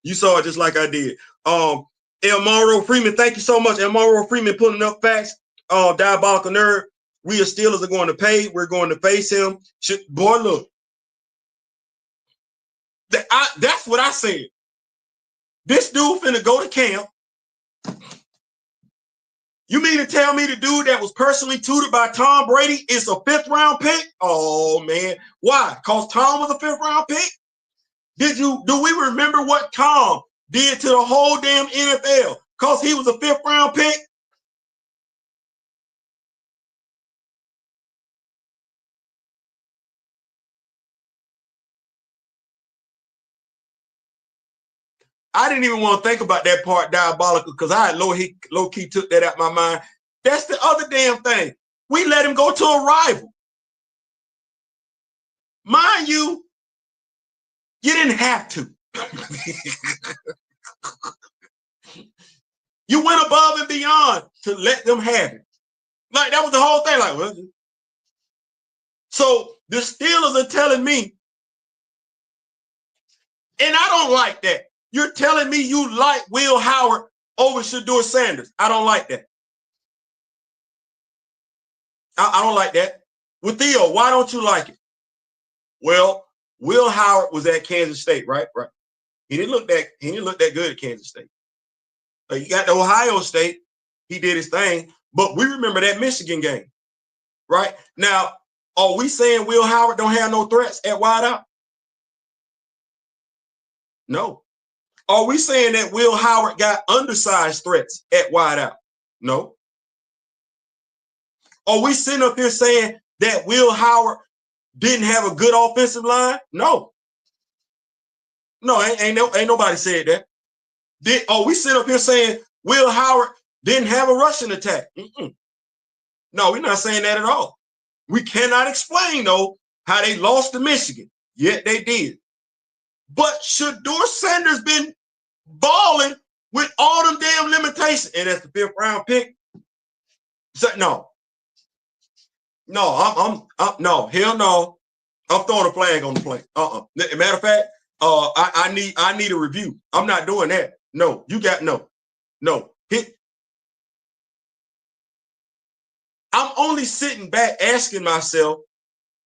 You saw it just like I did. Elmaro Freeman, thank you so much. Elmaro Freeman pulling up facts. Diabolical Nerd. We as Steelers are going to pay. We're going to face him. Boy, look. That's what I said. This dude finna go to camp. You mean to tell me the dude that was personally tutored by Tom Brady is a 5th round pick? Oh, man. Why? Because Tom was a 5th round pick? Do we remember what Tom did to the whole damn NFL? Because he was a 5th round pick? I didn't even want to think about that part diabolical because I had low key took that out my mind. That's the other damn thing. We let him go to a rival. Mind you, you didn't have to. You went above and beyond to let them have it. Like, that was the whole thing. Like, well, so the Steelers are telling me, and I don't like that. You're telling me you like Will Howard over Shedeur Sanders. I don't like that. I don't like that. With Theo, why don't you like it? Well, Will Howard was at Kansas State, right? Right. He didn't look that good at Kansas State. He got to Ohio State. He did his thing. But we remember that Michigan game, right? Now, are we saying Will Howard don't have no threats at wide out? No. Are we saying that Will Howard got undersized threats at wide out? No. Are we sitting up here saying that Will Howard didn't have a good offensive line? No. No, ain't nobody said that. We sit up here saying Will Howard didn't have a rushing attack? No, we're not saying that at all. We cannot explain, though, how they lost to Michigan. Yet they did. But Shedeur Sanders been balling with all them damn limitations. And that's the 5th round pick. So, no. No, no, hell no. I'm throwing a flag on the play. Matter of fact, I need a review. I'm not doing that. No, you got no. I'm only sitting back asking myself,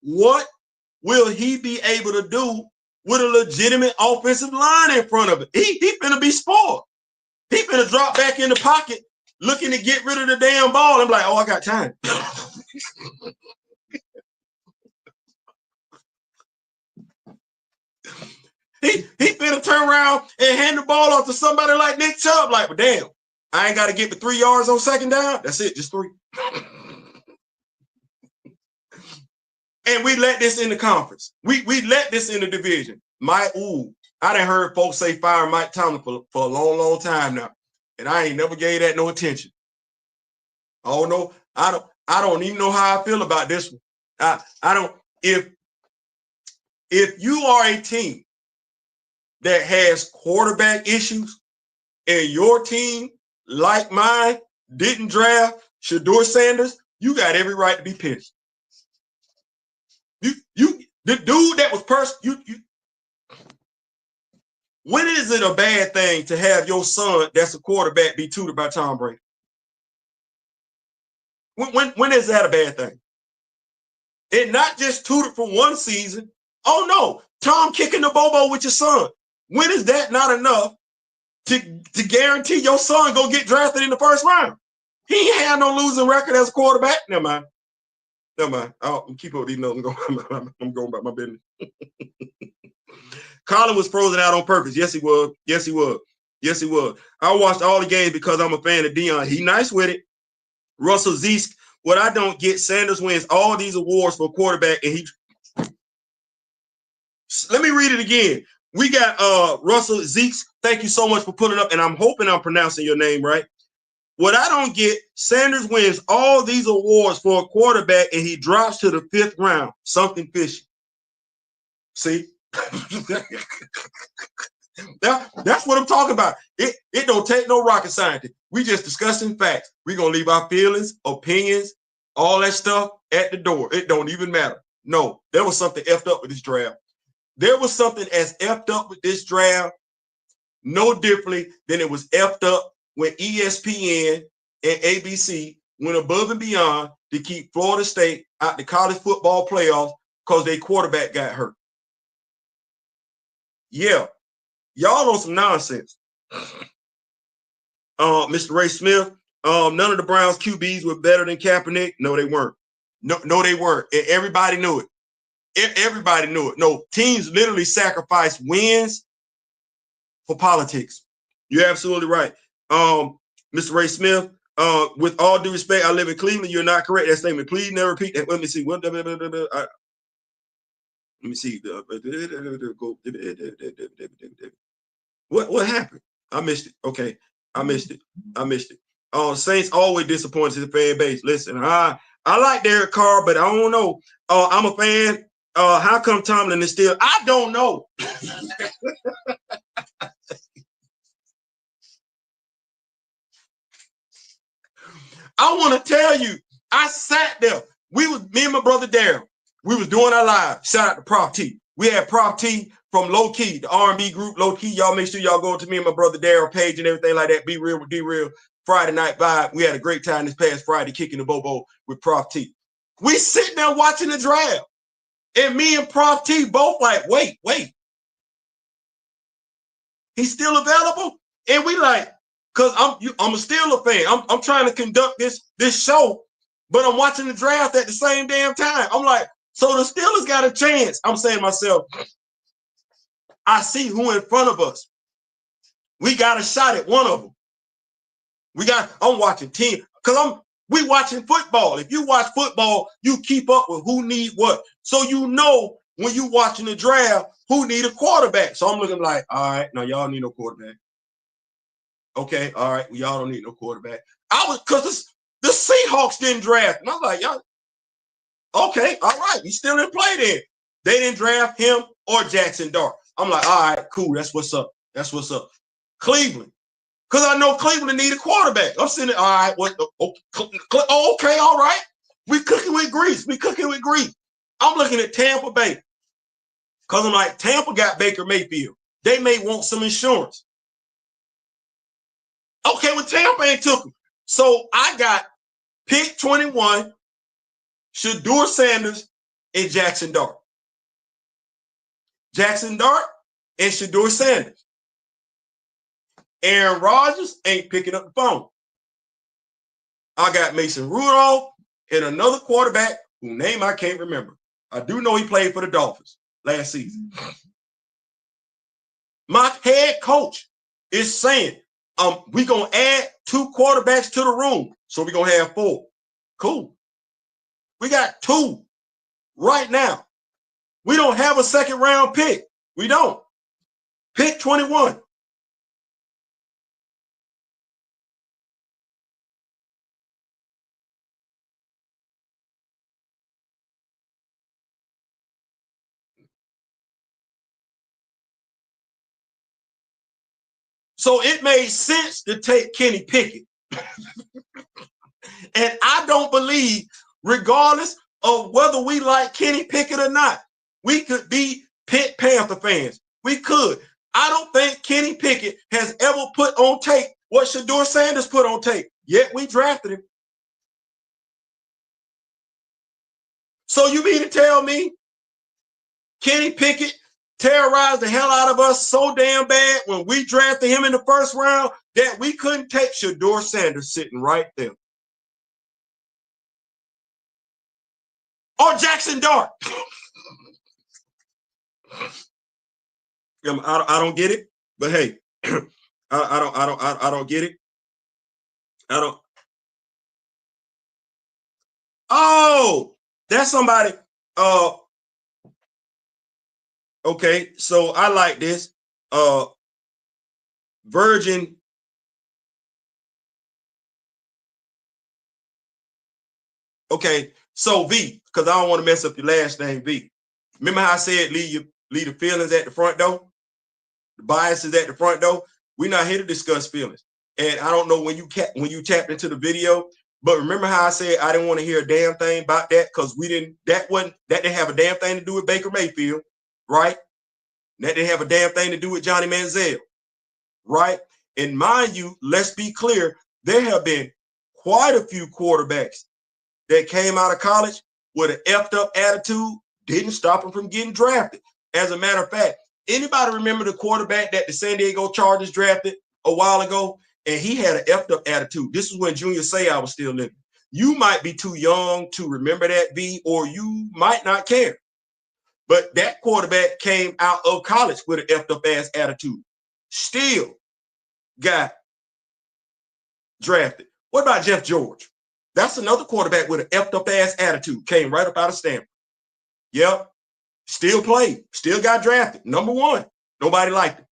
what will he be able to do with a legitimate offensive line in front of it? He finna be spoiled. He finna drop back in the pocket looking to get rid of the damn ball. I'm like, oh, I got time. He finna turn around and hand the ball off to somebody like Nick Chubb. Like, well, damn, I ain't got to get for 3 yards on second down. That's it, just 3. And we let this in the conference. We let this in the division. I done heard folks say fire Mike Tomlin for a long, long time now. And I ain't never gave that no attention. Oh no, I don't even know how I feel about this one. I don't, if you are a team that has quarterback issues and your team, like mine, didn't draft Shedeur Sanders, you got every right to be pissed. The dude that was when is it a bad thing to have your son that's a quarterback be tutored by Tom Brady? When is that a bad thing? And not just tutored for one season. Oh no, Tom kicking the bobo with your son. When is that not enough to guarantee your son go get drafted in the 1st round? He ain't had no losing record as a quarterback. Never mind. I'll keep up with these notes. I'm going about my business. Colin was frozen out on purpose. Yes, he was. I watched all the games because I'm a fan of Deion. He nice with it. Russell Zeek. What I don't get, Sanders wins all these awards for quarterback, and let me read it again. We got Russell Zeek. Thank you so much for putting up, and I'm hoping I'm pronouncing your name right. What I don't get, Sanders wins all these awards for a quarterback, and he drops to the 5th round. Something fishy. See? That's what I'm talking about. It don't take no rocket scientist. We just discussing facts. We're going to leave our feelings, opinions, all that stuff at the door. It don't even matter. No, there was something effed up with this draft. There was something as effed up with this draft, no differently than it was effed up when ESPN and ABC went above and beyond to keep Florida State out the college football playoffs because their quarterback got hurt. Yeah, y'all on some nonsense. Mr. Ray Smith, none of the Browns QBs were better than Kaepernick. No, they weren't. No, they weren't. Everybody knew it. Everybody knew it. No, teams literally sacrifice wins for politics. You're absolutely right. Mr. Ray Smith, with all due respect, I live in Cleveland. You're not correct. That statement. Please never repeat that. Let me see. Let me see. What happened? I missed it. Okay, I missed it. I missed it. Saints always disappointed the fan base. Listen, I like Derek Carr, but I don't know. I'm a fan. How come Tomlin is still? I don't know. I want to tell you, I sat there. Me and my brother Daryl. We was doing our live. Shout out to Prof T. We had Prof T from Low Key, the R&B group Low Key. Y'all make sure y'all go to me and my brother Daryl page and everything like that. Be real with D-Real. Friday night vibe. We had a great time this past Friday kicking the bobo with Prof T. We sitting there watching the draft. And me and Prof T both like, wait. He's still available? And we like, because I'm still a fan. I'm trying to conduct this show, but I'm watching the draft at the same damn time. I'm like, so the Steelers got a chance. I'm saying to myself, I see who in front of us. We got a shot at one of them. I'm watching team because we watching football. If you watch football, you keep up with who need what. So you know when you watching the draft, who need a quarterback. So I'm looking like, all right, now y'all need no quarterback. Okay, all right, y'all don't need no quarterback. Because the Seahawks didn't draft. And I was like, y'all, okay, all right, he's still in play then. They didn't draft him or Jackson Dart. I'm like, all right, cool, that's what's up. That's what's up. Cleveland. Because I know Cleveland need a quarterback. I'm sitting there, all right, okay, all right. We cooking with grease. I'm looking at Tampa Bay. Because I'm like, Tampa got Baker Mayfield. They may want some insurance. Okay, well, Tampa ain't took him. So I got pick 21, Shedeur Sanders, and Jackson Dart. Jackson Dart and Shedeur Sanders. Aaron Rodgers ain't picking up the phone. I got Mason Rudolph and another quarterback whose name I can't remember. I do know he played for the Dolphins last season. My head coach is saying, we're going to add 2 quarterbacks to the room. So we're going to have 4. Cool. We got 2 right now. We don't have a second round pick. We don't. Pick 21. So it made sense to take Kenny Pickett. And I don't believe, regardless of whether we like Kenny Pickett or not, we could be Pitt Panther fans. We could. I don't think Kenny Pickett has ever put on tape what Shedeur Sanders put on tape, yet we drafted him. So you mean to tell me Kenny Pickett terrorized the hell out of us so damn bad when we drafted him in the first round that we couldn't take Shedeur Sanders sitting right there? Or Jackson Dart. I don't get it, but hey, I don't get it. I don't. Oh, that's somebody. Okay, so I like this. Virgin. Okay, so V, because I don't want to mess up your last name, V. Remember how I said leave the feelings at the front door? The biases at the front door. We're not here to discuss feelings. And I don't know when you tapped into the video, but remember how I said I didn't want to hear a damn thing about that because that didn't have a damn thing to do with Baker Mayfield, right? That didn't have a damn thing to do with Johnny Manziel, right? And mind you, let's be clear, there have been quite a few quarterbacks that came out of college with an effed up attitude, didn't stop them from getting drafted. As a matter of fact, anybody remember the quarterback that the San Diego Chargers drafted a while ago? And he had an effed up attitude. This is when Junior Seau was still living. You might be too young to remember that, V, or you might not care. But that quarterback came out of college with an effed up ass attitude. Still got drafted. What about Jeff George? That's another quarterback with an effed up ass attitude. Came right up out of Stanford. Yep. Still played. Still got drafted. Number 1. Nobody liked him.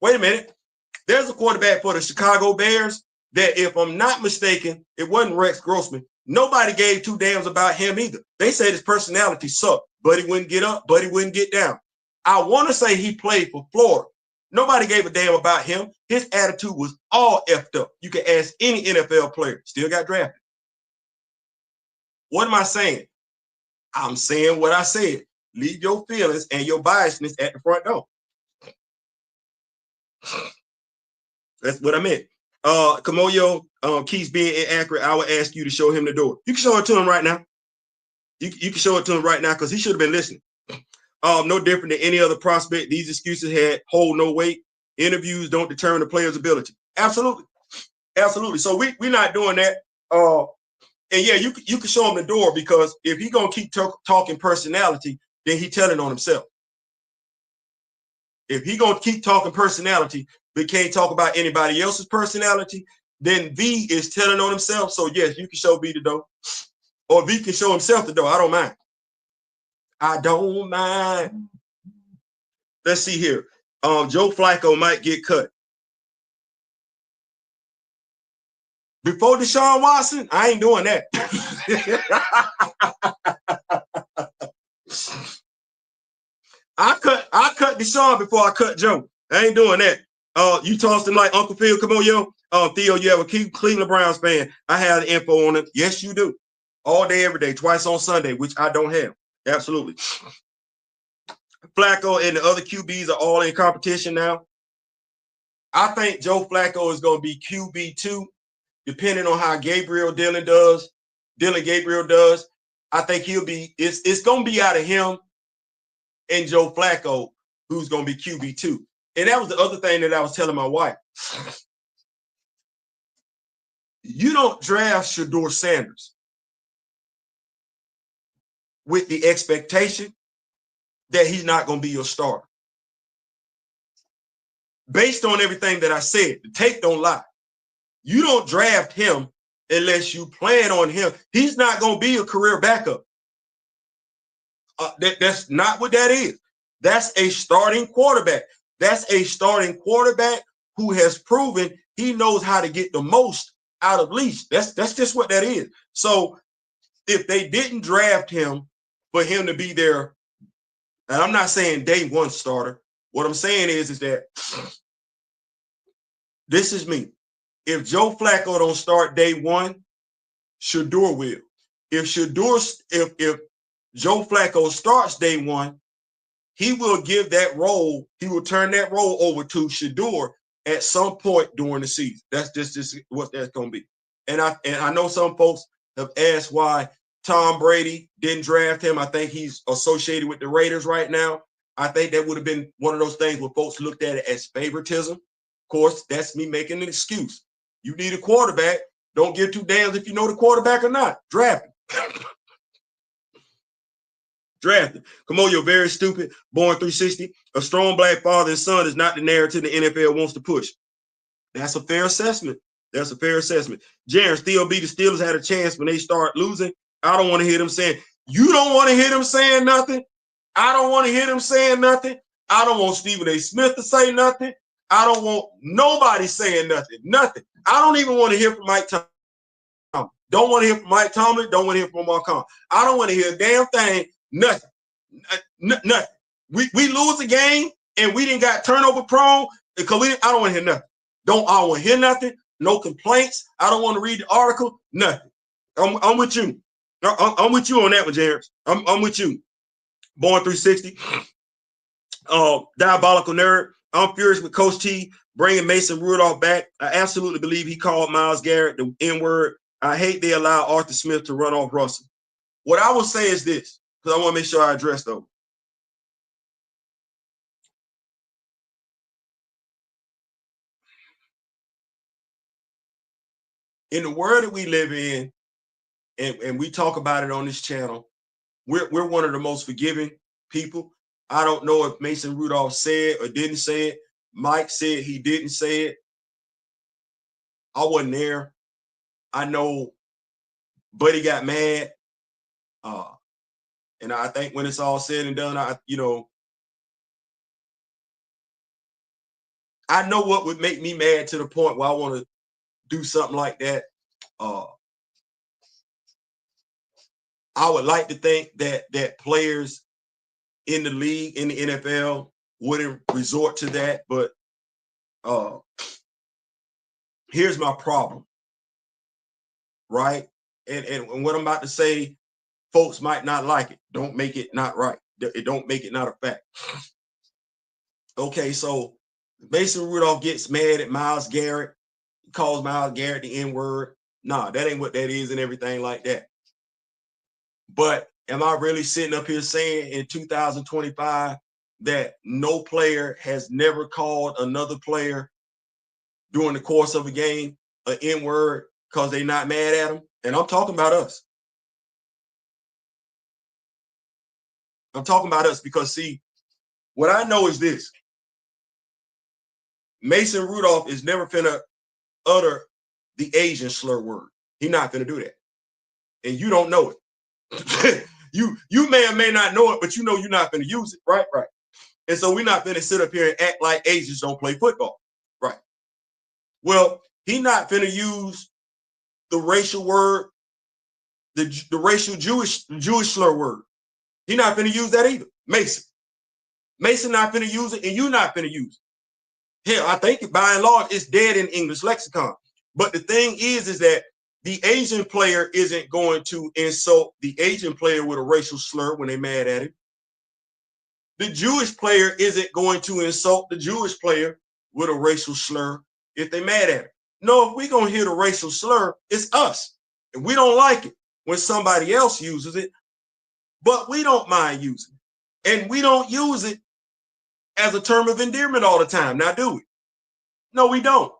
Wait a minute. There's a quarterback for the Chicago Bears that, if I'm not mistaken, it wasn't Rex Grossman. Nobody gave two damns about him either. They said his personality sucked. Buddy wouldn't get up. Buddy wouldn't get down. I want to say he played for Florida. Nobody gave a damn about him. His attitude was all effed up. You can ask any NFL player. Still got drafted. What am I saying? I'm saying what I said. Leave your feelings and your biasness at the front door. That's what I meant. Kamoyo keeps being inaccurate. I would ask you to show him the door. You can show it to him right now. You can show it to him right now because he should have been listening. No different than any other prospect. These excuses hold no weight. Interviews don't determine the player's ability. Absolutely. Absolutely. So we're not doing that. And yeah, you can show him the door, because if he's going to keep talking personality, then he's telling on himself. If he's going to keep talking personality, but can't talk about anybody else's personality, then V is telling on himself. So yes, you can show V the door. Or V can show himself the door. I don't mind. I don't mind. Let's see here. Joe Flacco might get cut. Before Deshaun Watson, I ain't doing that. I cut Deshaun before I cut Joe. I ain't doing that. You tossed him like Uncle Phil. Come on, yo. Theo, you have a Cleveland Browns fan. I have the info on it. Yes, you do. All day, every day, twice on Sunday, which I don't have. Absolutely. Flacco and the other QBs are all in competition now. I think Joe Flacco is going to be QB2, depending on how Gabriel Dillon does. I think it's going to be out of him and Joe Flacco who's going to be QB2. And that was the other thing that I was telling my wife. You don't draft Shedeur Sanders with the expectation that he's not going to be your starter. Based on everything that I said, the tape don't lie. You don't draft him unless you plan on him. He's not going to be a career backup. That's not what that is. That's a starting quarterback. That's a starting quarterback who has proven he knows how to get the most out of leash. That's just what that is. So if they didn't draft him for him to be there, and I'm not saying day one starter, what I'm saying is that this is me. If Joe Flacco don't start day one, Shadour will. If Joe Flacco starts day one, he will give that role, he will turn that role over to Shadour at some point during the season. That's just what that's going to be. And I know some folks have asked why Tom Brady didn't draft him. I think he's associated with the Raiders right now. I think that would have been one of those things where folks looked at it as favoritism. Of course, that's me making an excuse. You need a quarterback. Don't give two damns if you know the quarterback or not. Draft him. Draft him. Come on, you're very stupid. Born 360. A strong black father and son is not the narrative the NFL wants to push. That's a fair assessment. That's a fair assessment. Jaron, still be the Steelers had a chance when they start losing. I don't want to hear them saying, you don't want to hear them saying nothing. I don't want to hear them saying nothing. I don't want Stephen A. Smith to say nothing. I don't want nobody saying nothing. Nothing. I don't even want to hear from Mike Tomlin. Don't want to hear from Mike Tomlin. Don't want to hear from Mark Kahn. I don't want to hear a damn thing. Nothing. Nothing. We lose a game and we didn't got turnover prone because I don't want to hear nothing. I don't want to hear nothing. No complaints. I don't want to read the article. Nothing. I'm with you. I'm with you on that one, Jared. I'm with you. Born 360. Diabolical nerd. I'm furious with Coach T bringing Mason Rudolph back. I absolutely believe he called Myles Garrett the N-word. I hate they allow Arthur Smith to run off Russell. What I will say is this, because I want to make sure I address those. In the world that we live in, and we talk about it on this channel, we're one of the most forgiving people. I don't know if Mason Rudolph said or didn't say it. Mike said he didn't say it. I wasn't there. I know Buddy got mad. And I think when it's all said and done, I I know what would make me mad to the point where I want to do something like that. I would like to think that players in the league, in the NFL, wouldn't resort to that. But here's my problem, right? And what I'm about to say, folks might not like it. Don't make it not right. It don't make it not a fact. Okay, so Mason Rudolph gets mad at Myles Garrett. He calls Myles Garrett the N-word. Nah, that ain't what that is and everything like that. But am I really sitting up here saying in 2025 that no player has never called another player during the course of a game an N-word because they're not mad at him? And I'm talking about us. I'm talking about us because, see, what I know is this. Mason Rudolph is never finna utter the Asian slur word. He's not finna do that. And you don't know it. you may or may not know it, but you know you're not finna use it. Right. And so we're not finna sit up here and act like Asians don't play football. Right. Well, he's not finna use the racial word, the racial Jewish slur word. He's not finna use that either. Mason not finna use it, and you not finna use it. Hell, I think by and large it's dead in English lexicon. But the thing is that the Asian player isn't going to insult the Asian player with a racial slur when they're mad at him. The Jewish player isn't going to insult the Jewish player with a racial slur if they're mad at him. No, if we're going to hear the racial slur, it's us. And we don't like it when somebody else uses it, but we don't mind using it. And we don't use it as a term of endearment all the time. Now, do we? No, we don't.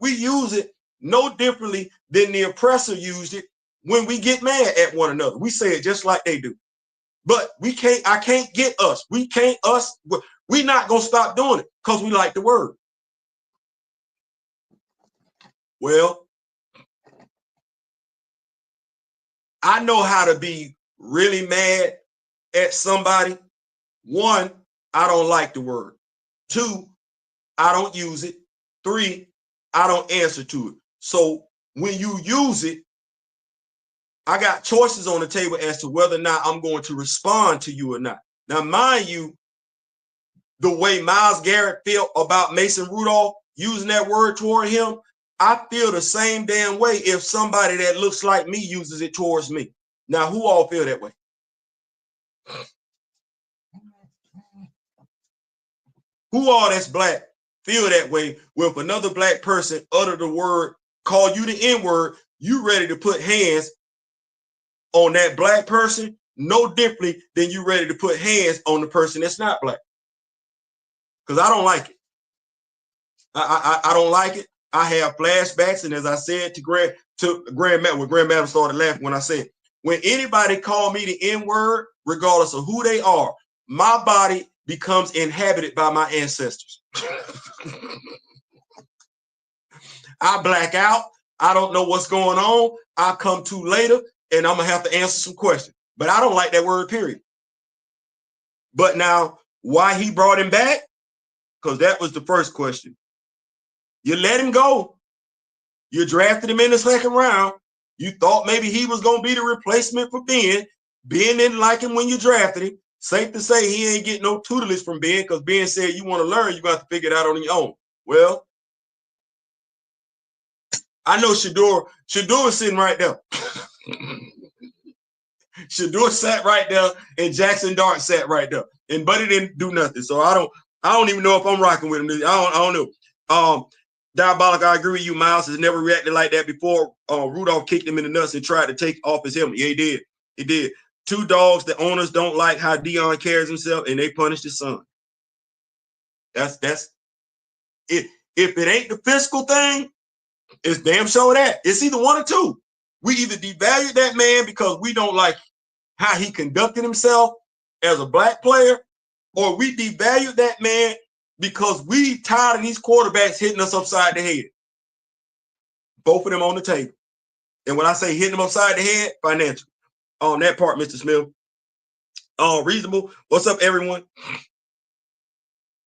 We use it no differently than the oppressor used it when we get mad at one another. We say it just like they do. But I can't get us. We're not going to stop doing it because we like the word. Well, I know how to be really mad at somebody. One, I don't like the word. Two, I don't use it. Three, I don't answer to it. So when you use it, I got choices on the table as to whether or not I'm going to respond to you or not. Now, mind you, the way Myles Garrett felt about Mason Rudolph using that word toward him, I feel the same damn way if somebody that looks like me uses it towards me. Now, who all feel that way? Who all that's black feel that way if another black person utter the word, call you the N-word, you ready to put hands on that black person no differently than you ready to put hands on the person that's not black. Because I don't like it. I don't like it. I have flashbacks, and as I said to Grandma, when Grandma started laughing when I said, when anybody call me the N-word, regardless of who they are, my body becomes inhabited by my ancestors. I black out. I don't know what's going on. I come to later, and I'm going to have to answer some questions. But I don't like that word, period. But now, why he brought him back? Because that was the first question. You let him go. You drafted him in the second round. You thought maybe he was going to be the replacement for Ben. Ben didn't like him when you drafted him. Safe to say he ain't getting no tutelage from Ben because Ben said you want to learn, you got to figure it out on your own. Well, I know Shadour is sitting right there. Shadour sat right there, and Jackson Dart sat right there, and Buddy didn't do nothing. So I don't even know if I'm rocking with him. I don't know. Diabolic, I agree with you. Myles has never reacted like that before. Rudolph kicked him in the nuts and tried to take off his helmet. Yeah, he did. He did. Two dogs, the owners don't like how Deion carries himself, and they punished his son. That's it. If it ain't the fiscal thing, it's damn sure that. It's either one or two. We either devalue that man because we don't like how he conducted himself as a black player, or we devalue that man because we tired of these quarterbacks hitting us upside the head. Both of them on the table. And when I say hitting them upside the head, financial. On that part, Mr. Smith. Reasonable. What's up, everyone?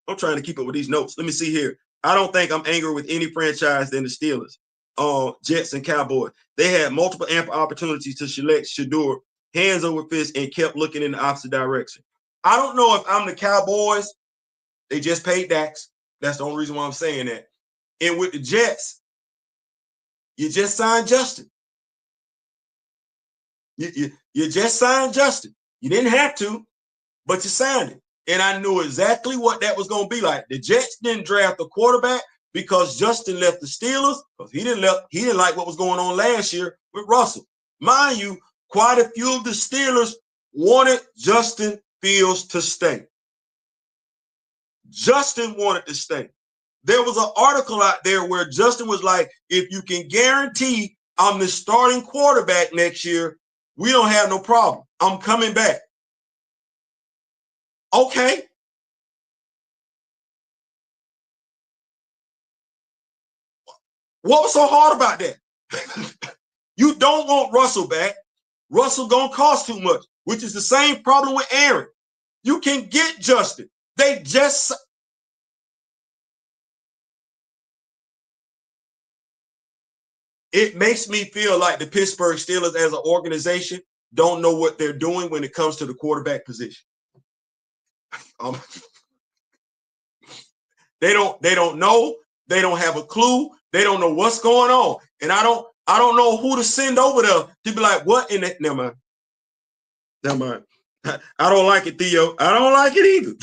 I'm trying to keep up with these notes. Let me see here. I don't think I'm angry with any franchise than the Steelers, Jets, and Cowboys. They had multiple ample opportunities to select Shadour, hands over fist, and kept looking in the opposite direction. I don't know if I'm the Cowboys. They just paid Dax. That's the only reason why I'm saying that. And with the Jets, you just signed Justin. You just signed Justin. You didn't have to, but you signed it. And I knew exactly what that was going to be like. The Jets didn't draft a quarterback because Justin left the Steelers because he didn't like what was going on last year with Russell. Mind you, quite a few of the Steelers wanted Justin Fields to stay. Justin wanted to stay. There was an article out there where Justin was like, if you can guarantee I'm the starting quarterback next year, we don't have no problem. I'm coming back. Okay. What was so hard about that? You don't want Russell back. Russell gonna cost too much, which is the same problem with Aaron. You can get Justin. They just... It makes me feel like the Pittsburgh Steelers as an organization don't know what they're doing when it comes to the quarterback position. They don't know. They don't have a clue. They don't know what's going on. And I don't know who to send over there to be like, what in it? Never mind. Never mind. I don't like it, Theo. I don't like it either.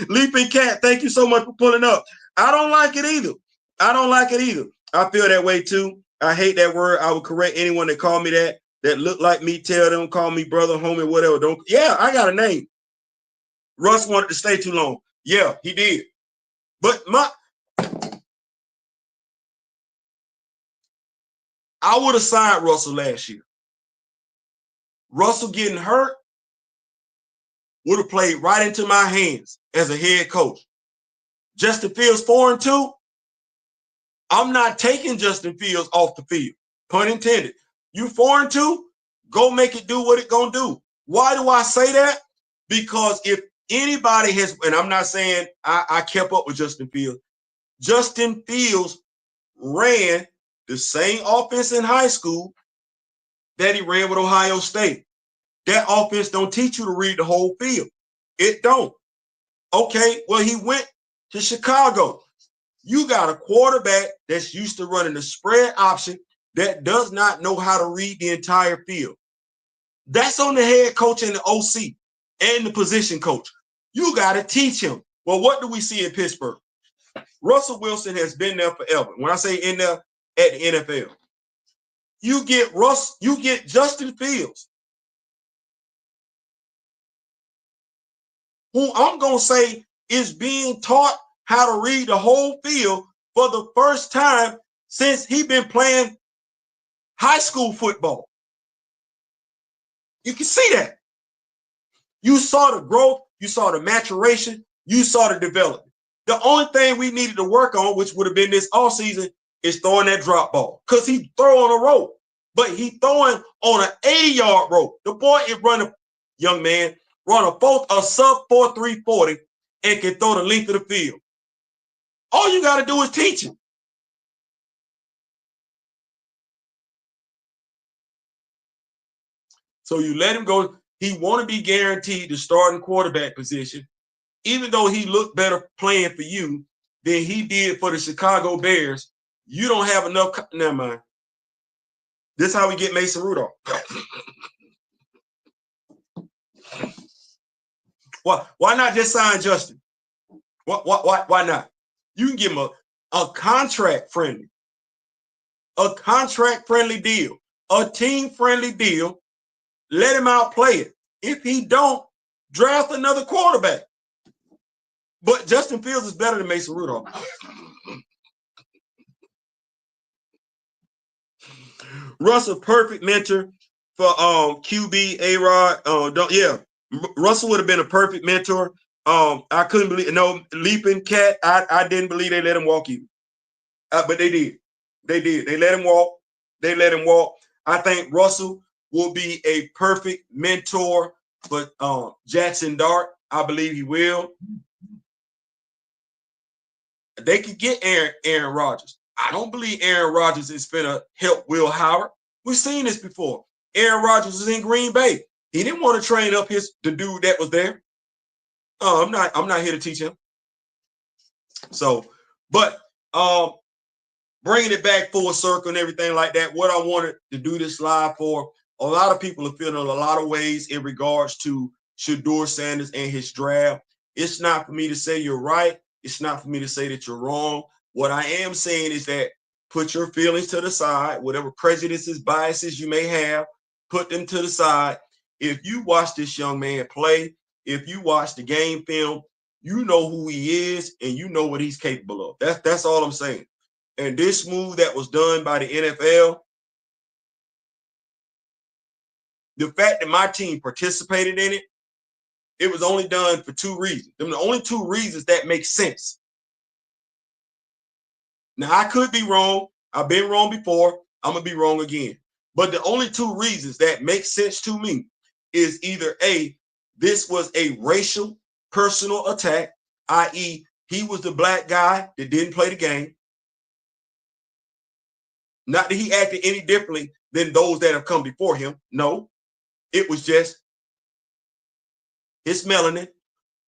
Leaping Cat, thank you so much for pulling up. I don't like it either. I don't like it either. I feel that way too. I hate that word. I would correct anyone that call me that look like me. Tell them, call me brother, homie, whatever. Don't. Yeah, I got a name. Russ wanted to stay too long. Yeah, he did. But I would have signed Russell last year. Russell getting hurt would have played right into my hands as a head coach. Justin Fields 4-2. I'm not taking Justin Fields off the field. Pun intended. You 4-2, go make it do what it gonna do. Why do I say that? Because if anybody has, and I'm not saying I kept up with Justin Fields. Justin Fields ran the same offense in high school that he ran with Ohio State. That offense don't teach you to read the whole field. It don't. Okay, well, he went to Chicago. You got a quarterback that's used to running the spread option that does not know how to read the entire field. That's on the head coach and the OC and the position coach. You got to teach him. Well, what do we see in Pittsburgh? Russell Wilson has been there forever. When I say in there, at the NFL, you get Justin Fields, who I'm going to say is being taught how to read the whole field for the first time since he's been playing high school football. You can see that. You saw the growth, you saw the maturation, you saw the development. The only thing we needed to work on, which would have been this offseason, is throwing that drop ball. Because he throw on a rope, but he throwing on an 80-yard rope. The boy is running, young man, run a sub 4.340 and can throw the length of the field. All you got to do is teach him. So you let him go. He want to be guaranteed the starting quarterback position, even though he looked better playing for you than he did for the Chicago Bears. You don't have enough. Never mind. This is how we get Mason Rudolph. Why not just sign Justin? Why not? You can give him a contract friendly deal, a team friendly deal. Let him outplay it. If he don't, draft another quarterback. But Justin Fields is better than Mason Rudolph. Russell, perfect mentor for QB, A-Rod. Yeah, Russell would have been a perfect mentor. I couldn't believe, no, Leaping Cat, I didn't believe they let him walk either. But they did. They did. They let him walk. They let him walk. I think Russell will be a perfect mentor for Jackson Dart. I believe he will. They could get Aaron Rodgers. I don't believe Aaron Rodgers is finna help Will Howard. We've seen this before. Aaron Rodgers was in Green Bay. He didn't want to train up the dude that was there. Oh, I'm not here to teach him. So, but bringing it back full circle and everything like that, what I wanted to do this live for, a lot of people are feeling a lot of ways in regards to Shedeur Sanders and his draft. It's not for me to say you're right. It's not for me to say that you're wrong. What I am saying is that put your feelings to the side, whatever prejudices, biases you may have, put them to the side. If you watch this young man play, if you watch the game film, you know who he is and you know what he's capable of. That's all I'm saying. And this move that was done by the NFL, the fact that my team participated in it, it was only done for two reasons. Them the only two reasons that make sense. Now, I could be wrong. I've been wrong before. I'm going to be wrong again. But the only two reasons that make sense to me is either A, this was a racial personal attack, i.e., he was the black guy that didn't play the game. Not that he acted any differently than those that have come before him. No, it was just his melanin.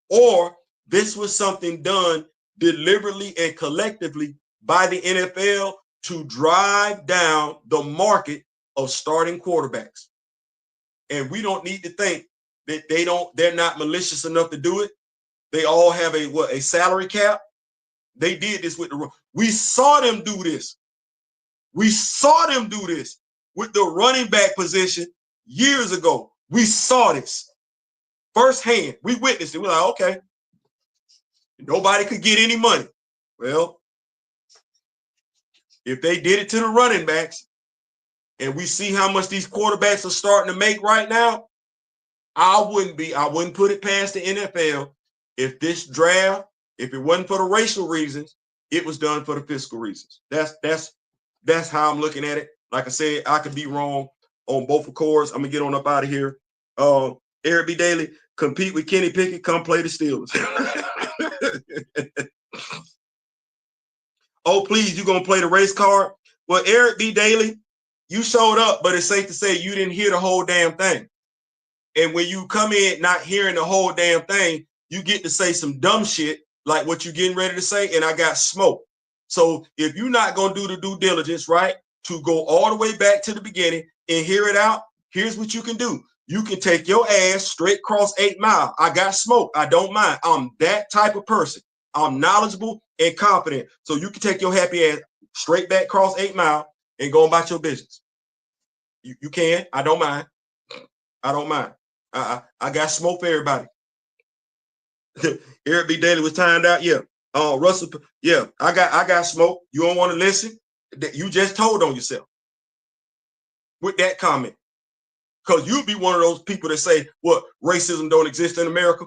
Or this was something done deliberately and collectively by the NFL to drive down the market of starting quarterbacks. And we don't need to think that they're not malicious enough to do it. They all have a salary cap. They did this with we saw them do this. We saw them do this with the running back position years ago. We saw this firsthand. We witnessed it. We're like, okay, nobody could get any money. Well, if they did it to the running backs and we see how much these quarterbacks are starting to make right now, I wouldn't put it past the NFL if this draft, if it wasn't for the racial reasons, it was done for the fiscal reasons. That's how I'm looking at it. Like I said, I could be wrong on both accords. I'm gonna get on up out of here. Eric B. Daly, compete with Kenny Pickett, come play the Steelers. Oh, please, you gonna play the race card? Well, Eric B. Daly, you showed up, but it's safe to say you didn't hear the whole damn thing. And when you come in not hearing the whole damn thing, you get to say some dumb shit like what you're getting ready to say, and I got smoked. So if you're not going to do the due diligence, right, to go all the way back to the beginning and hear it out, here's what you can do. You can take your ass straight across 8 Mile. I got smoke. I don't mind. I'm that type of person. I'm knowledgeable and confident. So you can take your happy ass straight back across 8 Mile and go about your business. You can. I don't mind. I don't mind. I got smoke for everybody. Eric B. Daly was timed out. Yeah. Russell. Yeah. I got smoke. You don't want to listen? You just told on yourself with that comment. Because you'll be one of those people that say, what, racism don't exist in America?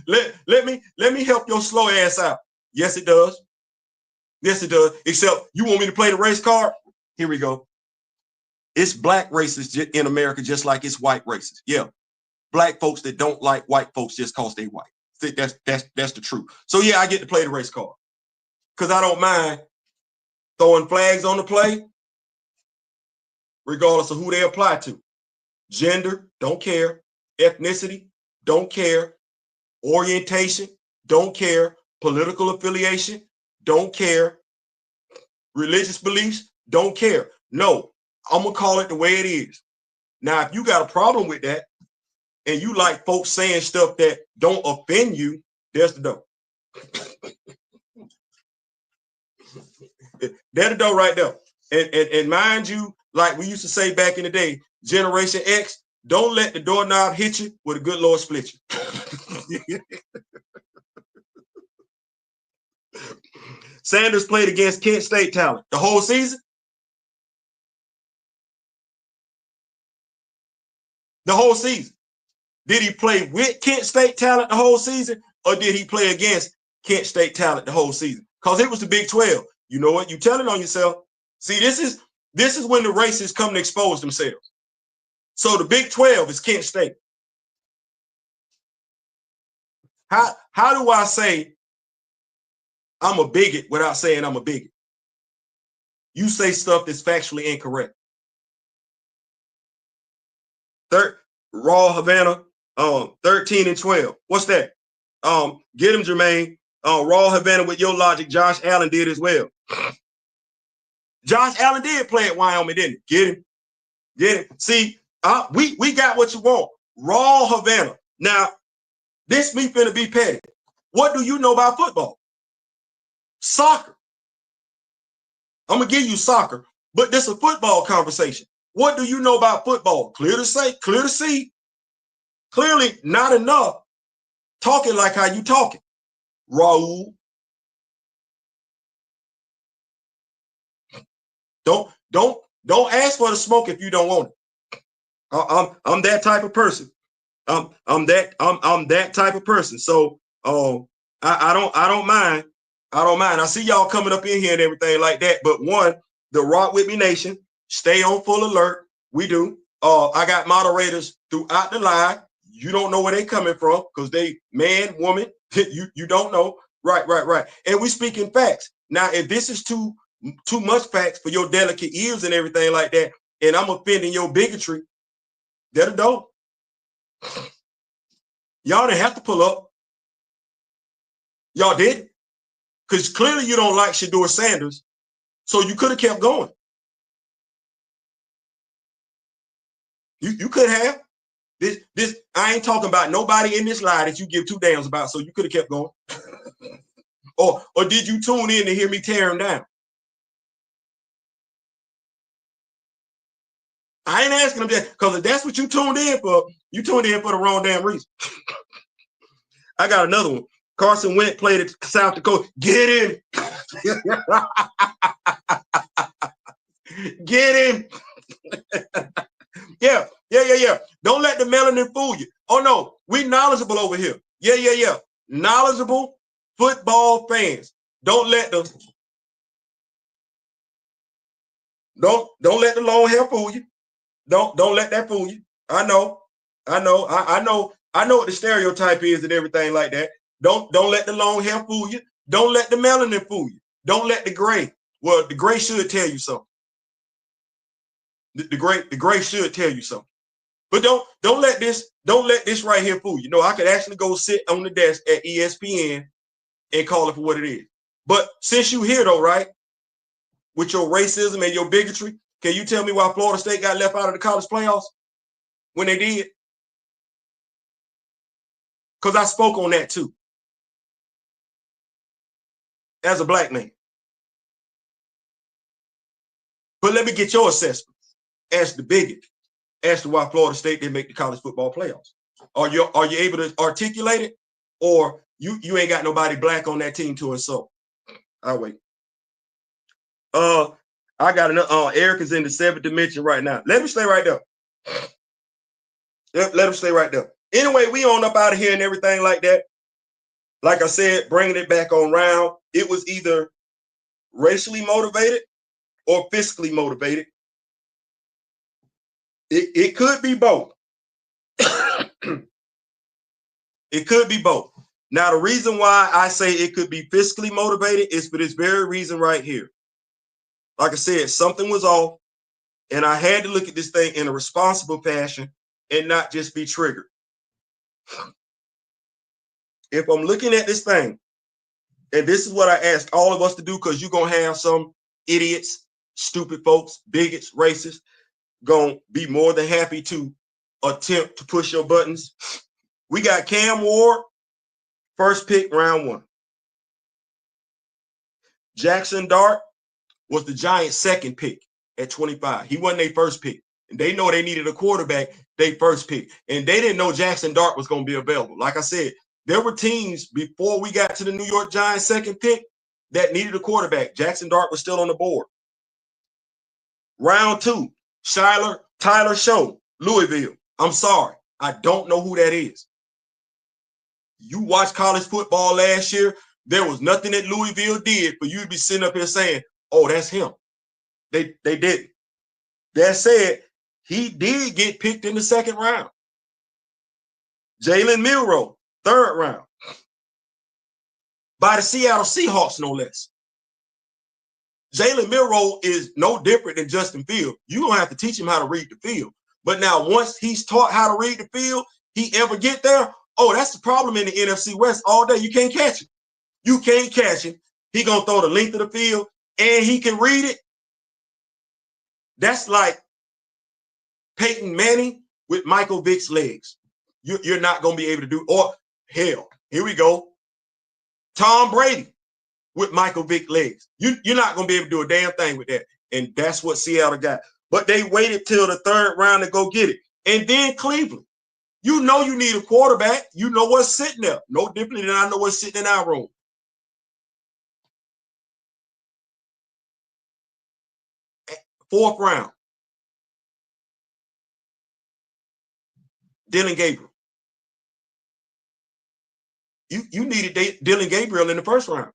let me help your slow ass out. Yes, it does. Yes, it does. Except you want me to play the race card? Here we go. It's black racists in America just like it's white racists. Yeah. Black folks that don't like white folks just because they white. That's the truth. So yeah, I get to play the race card. Because I don't mind throwing flags on the play, regardless of who they apply to. Gender, don't care. Ethnicity, don't care. Orientation, don't care. Political affiliation, don't care. Religious beliefs, don't care. No, I'm going to call it the way it is. Now, if you got a problem with that and you like folks saying stuff that don't offend you, there's the door. There's the door right there. And mind you, like we used to say back in the day, Generation X, don't let the doorknob hit you with a good Lord split you. Sanders played against Kent State talent the whole season. The whole season. Did he play with Kent State talent the whole season, or did he play against Kent State talent the whole season? Because it was the Big 12. You know what? You telling on yourself. See, this is when the racists come to expose themselves. So the Big 12 is Kent State. How do I say I'm a bigot without saying I'm a bigot? You say stuff that's factually incorrect. Raw Havana, 13 and 12. What's that? Get him, Jermaine. Raw Havana with your logic. Josh Allen did as well. Josh Allen did play at Wyoming, didn't he? Get him. Get him. See, we got what you want. Raw Havana. Now, this me finna be petty. What do you know about football? Soccer. I'm gonna give you soccer, but this is a football conversation. What do you know about football? Clear to say, clear to see. Clearly not enough. Talking like how you talking, Raul. Don't ask for the smoke if you don't want it. I'm that type of person. I'm that type of person. So I don't mind. I don't mind. I see y'all coming up in here and everything like that. But one, the Rock With Me Nation, stay on full alert. We do. I got moderators throughout the line. You don't know where they coming from because they man, woman, you don't know. Right. And we speaking facts. Now, if this is too much facts for your delicate ears and everything like that, and I'm offending your bigotry, that'll do. Y'all didn't have to pull up. Y'all did. Because clearly you don't like Shedeur Sanders. So you could have kept going. You could have. This I ain't talking about nobody in this line that you give two damns about, so you could have kept going. or did you tune in to hear me tear him down? I ain't asking them that, because if that's what you tuned in for the wrong damn reason. I got another one. Carson Wentz played at South Dakota. Get him. Get him. Yeah. Don't let the melanin fool you. Oh no, we knowledgeable over here. Yeah. Knowledgeable football fans. Don't let the long hair fool you. Don't let that fool you. I know what the stereotype is and everything like that. Don't let the long hair fool you. Don't let the melanin fool you. Don't let the gray. Well, the gray should tell you something. The gray should tell you something. But don't let this right here fool you. No, I could actually go sit on the desk at ESPN and call it for what it is. But since you here though, right, with your racism and your bigotry, can you tell me why Florida State got left out of the college playoffs when they did? Because I spoke on that too, as a black man. But let me get your assessment as the bigot as to why Florida State didn't make the college football playoffs. Are you able to articulate it, or you ain't got nobody black on that team to insult? I'll wait. I got another. Eric is in the 7th dimension right now. Let me stay right there. Let him stay right there. Anyway, we on up out of here and everything like that. Like I said, bringing it back on round, it was either racially motivated or fiscally motivated. It could be both. It could be both. Now, the reason why I say it could be fiscally motivated is for this very reason right here. Like I said, something was off, and I had to look at this thing in a responsible fashion and not just be triggered. If I'm looking at this thing, and this is what I ask all of us to do, because you're going to have some idiots, stupid folks, bigots, racists, going to be more than happy to attempt to push your buttons. We got Cam Ward, first pick, round 1. Jackson Dart was the Giants' second pick at 25. He wasn't their first pick. And they know they needed a quarterback, they first pick. And they didn't know Jackson Dart was going to be available. Like I said, there were teams before we got to the New York Giants' second pick that needed a quarterback. Jackson Dart was still on the board. Round 2, Tyler Show, Louisville. I'm sorry, I don't know who that is. You watched college football last year, there was nothing that Louisville did for you to be sitting up here saying, oh, that's him. They didn't. That said, he did get picked in the 2nd round. Jalen Milroe, 3rd round. by the Seattle Seahawks, no less. Jalen Milroe is no different than Justin Fields. You're going to have to teach him how to read the field. But now once he's taught how to read the field, he ever get there, oh, that's the problem in the NFC West all day. You can't catch him. You can't catch him. He going to throw the length of the field, and he can read it. That's like Peyton Manning with Michael Vick's legs. You're not going to be able to do, or hell, here we go. Tom Brady with Michael Vick legs. You're not going to be able to do a damn thing with that. And that's what Seattle got. But they waited till the third round to go get it. And then Cleveland. You know you need a quarterback. You know what's sitting there. No differently than I know what's sitting in our room. Fourth round. Dillon Gabriel. You needed Dillon Gabriel in the first round.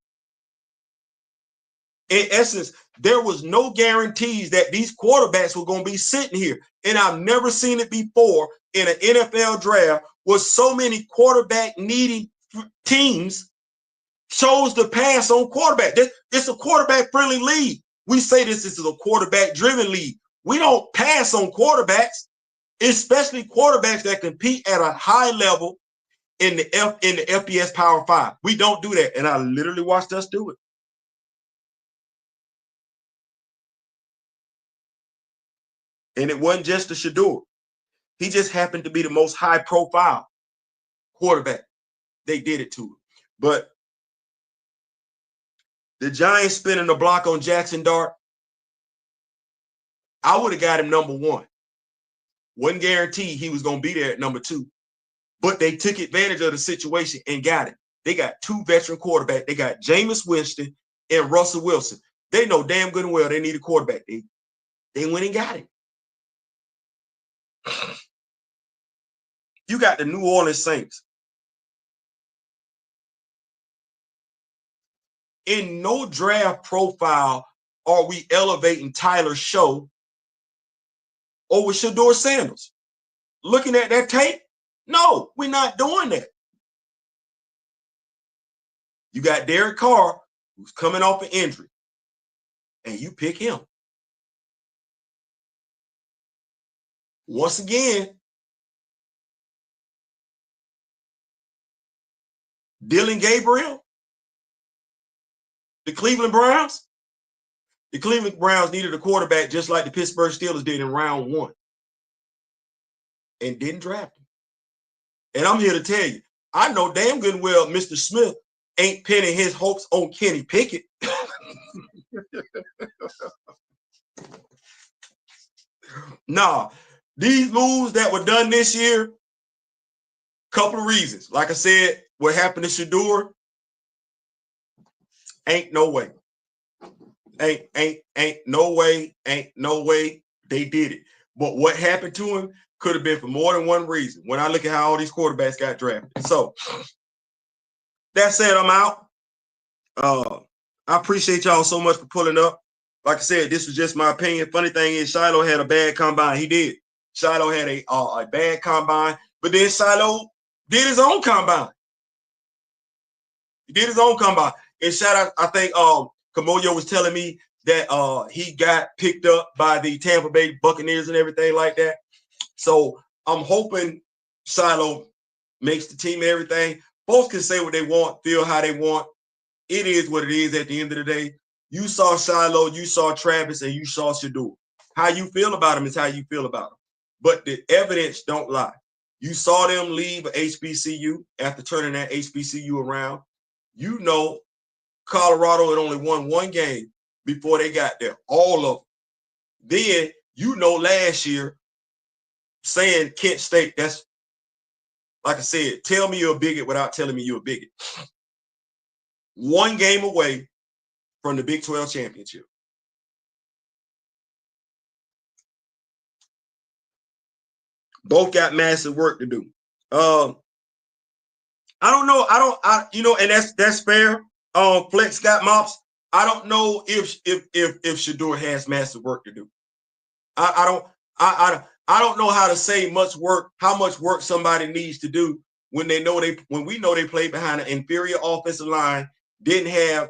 In essence, there was no guarantees that these quarterbacks were going to be sitting here. And I've never seen it before in an NFL draft where so many quarterback needing teams chose to pass on quarterback. It's a quarterback friendly league. We say this is a quarterback driven league. We don't pass on quarterbacks, especially quarterbacks that compete at a high level in the FBS Power 5. We don't do that. And I literally watched us do it. And it wasn't just the Shadour. He just happened to be the most high-profile quarterback. They did it to him. But the Giants spinning the block on Jackson Dart, I would have got him number 1. Wasn't guaranteed he was going to be there at number 2. But they took advantage of the situation and got him. They got 2 veteran quarterbacks. They got Jameis Winston and Russell Wilson. They know damn good and well they need a quarterback. They went and got him. You got the New Orleans Saints. In no draft profile are we elevating Tyler Show over Shedeur Sanders. Looking at that tape, no, we're not doing that. You got Derek Carr, who's coming off an injury, and you pick him. Once again, Dillon Gabriel, the Cleveland Browns. The Cleveland Browns needed a quarterback just like the Pittsburgh Steelers did in round 1 and didn't draft him. And I'm here to tell you, I know damn good and well Mr. Smith ain't pinning his hopes on Kenny Pickett. Nah, these moves that were done this year, couple of reasons. Like I said, what happened to Shadour, ain't no way. Ain't no way they did it. But what happened to him could have been for more than one reason when I look at how all these quarterbacks got drafted. So that said, I'm out. I appreciate y'all so much for pulling up. Like I said, this was just my opinion. Funny thing is, Shiloh had a bad combine. He did. Shiloh had a bad combine, but then Shiloh did his own combine. He did his own combine. And shout out, I think Kamoyo was telling me that he got picked up by the Tampa Bay Buccaneers and everything like that. So I'm hoping Shiloh makes the team and everything. Folks can say what they want, feel how they want. It is what it is at the end of the day. You saw Shiloh, you saw Travis, and you saw Shadour. How you feel about them is how you feel about them. But the evidence don't lie. You saw them leave HBCU after turning that HBCU around. You know Colorado had only won 1 game before they got there. All of them. Then, you know, last year, saying Kent State, that's, like I said, tell me you're a bigot without telling me you're a bigot. 1 game away from the Big 12 championship. Both got massive work to do. I don't know. And that's fair. Flex got mops. I don't know if Shadour has massive work to do. I don't know how to say how much work somebody needs to do when we know they play behind an inferior offensive line didn't have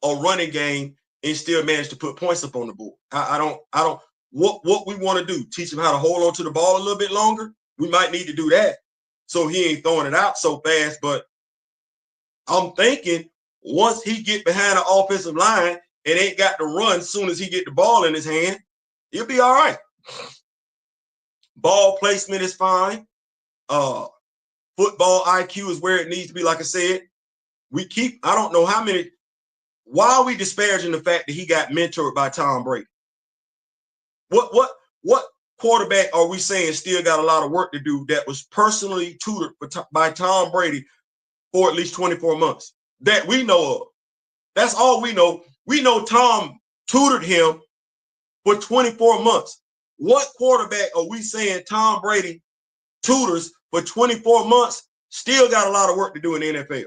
a running game and still managed to put points up on the board. I don't. What we want to do? Teach him how to hold on to the ball a little bit longer. We might need to do that so he ain't throwing it out so fast. But I'm thinking once he get behind the offensive line and ain't got to run as soon as he get the ball in his hand, he'll be all right. Ball placement is fine. Football IQ is where it needs to be. Like I said, I don't know how many. Why are we disparaging the fact that he got mentored by Tom Brady? What quarterback are we saying still got a lot of work to do that was personally tutored by Tom Brady for at least 24 months that we know of? That's all we know. We know Tom tutored him for 24 months. What quarterback are we saying Tom Brady tutors for 24 months still got a lot of work to do in the NFL?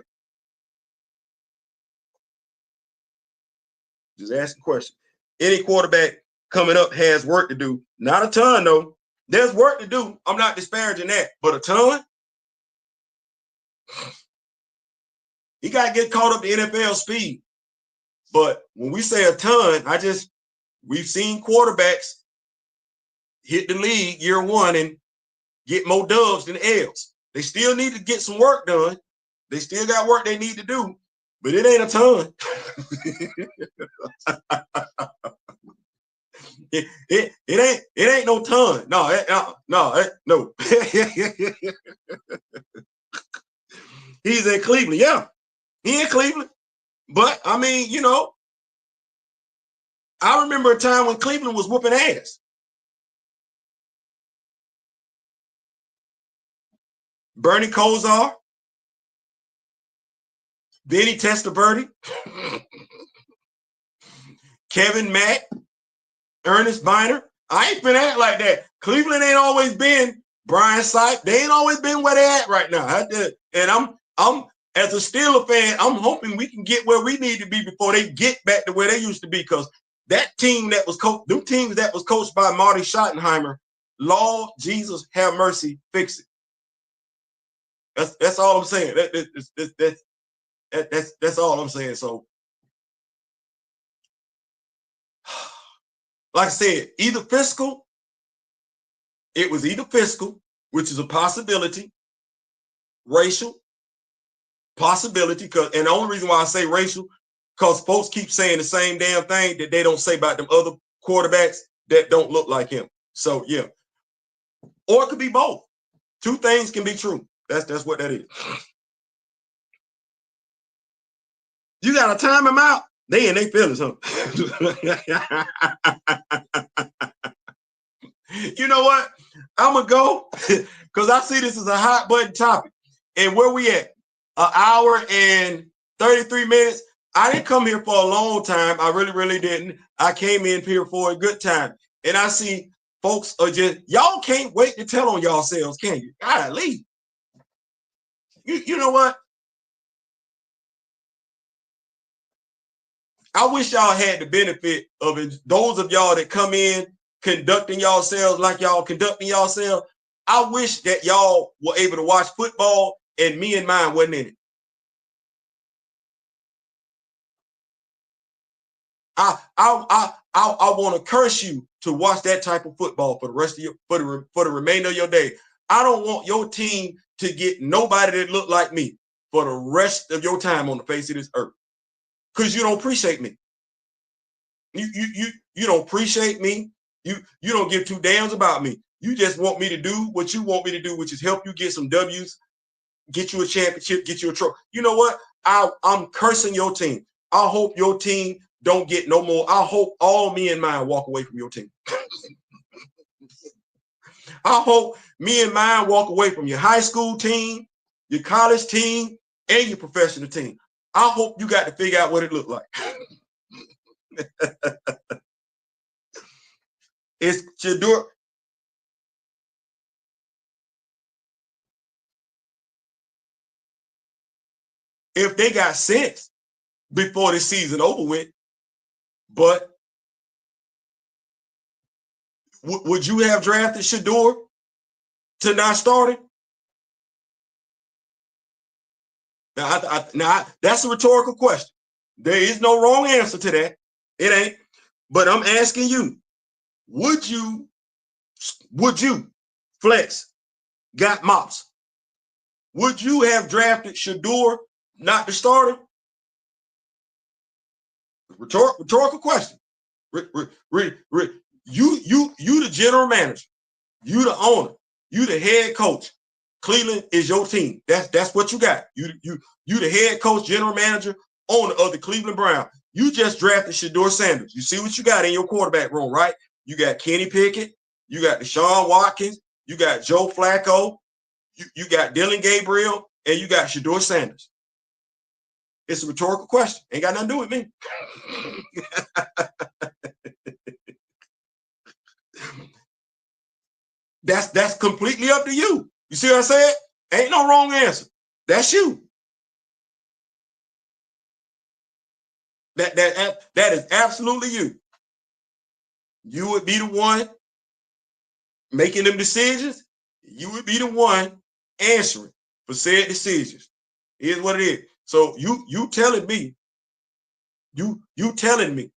Just ask a question. Any quarterback coming up has work to do. Not a ton, though. There's work to do. I'm not disparaging that, but a ton? He got to get caught up to NFL speed. But when we say a ton, we've seen quarterbacks hit the league year one and get more dubs than L's. They still need to get some work done. They still got work they need to do, but it ain't a ton. It ain't no ton. No. He's in Cleveland. Yeah, he in Cleveland. But I mean, I remember a time when Cleveland was whooping ass. Bernie Kosar, Benny Testaverde, Kevin Mack, Ernest Biner. I ain't been act like that. Cleveland ain't always been Brian Sipe. They ain't always been where they at right now. And I'm as a Steeler fan, I'm hoping we can get where we need to be before they get back to where they used to be. Because that team that was coached by Marty Schottenheimer, Lord Jesus, have mercy, fix it. That's all I'm saying. That's all I'm saying. So, like I said, it was either fiscal, which is a possibility, racial, possibility, and the only reason why I say racial, because folks keep saying the same damn thing that they don't say about them other quarterbacks that don't look like him. So, yeah. Or it could be both. Two things can be true. That's what that is. You got to time them out. They in their feelings, huh? You know what? I'm going to go because I see this as a hot button topic. And where we at? An hour and 33 minutes. I didn't come here for a long time. I really, really didn't. I came in here for a good time. And I see folks are y'all can't wait to tell on yourselves, can you? Golly. You know what? I wish y'all had the benefit of it. Those of y'all that come in conducting yourselves like y'all conducting yourselves. I wish that y'all were able to watch football and me and mine wasn't in it. I want to curse you to watch that type of football for the rest of for the remainder of your day. I don't want your team to get nobody that look like me for the rest of your time on the face of this earth. Because you don't appreciate me. You don't appreciate me. You don't give two damns about me. You just want me to do what you want me to do, which is help you get some W's, get you a championship, get you a trophy. You know what? I'm cursing your team. I hope your team don't get no more. I hope all me and mine walk away from your team. I hope me and mine walk away from your high school team, your college team, and your professional team. I hope you got to figure out what it looked like. It's Shadour. If they got sense before the season over with, but would you have drafted Shadour to not start it? Now, that's a rhetorical question. There is no wrong answer to that. It ain't. But I'm asking you, would you flex, got mops? Would you have drafted Shadour, not the starter? Rhetorical question. You the general manager, you the owner, you the head coach. Cleveland is your team. That's what you got. You the head coach, general manager, owner of the Cleveland Browns. You just drafted Shedeur Sanders. You see what you got in your quarterback room, right? You got Kenny Pickett, you got Deshaun Watkins, you got Joe Flacco, you got Dillon Gabriel, and you got Shedeur Sanders. It's a rhetorical question. Ain't got nothing to do with me. That's completely up to you. You see what I said? Ain't no wrong answer. That's you. That is absolutely you. You would be the one making them decisions. You would be the one answering for said decisions. Here's what it is. So you telling me, you telling me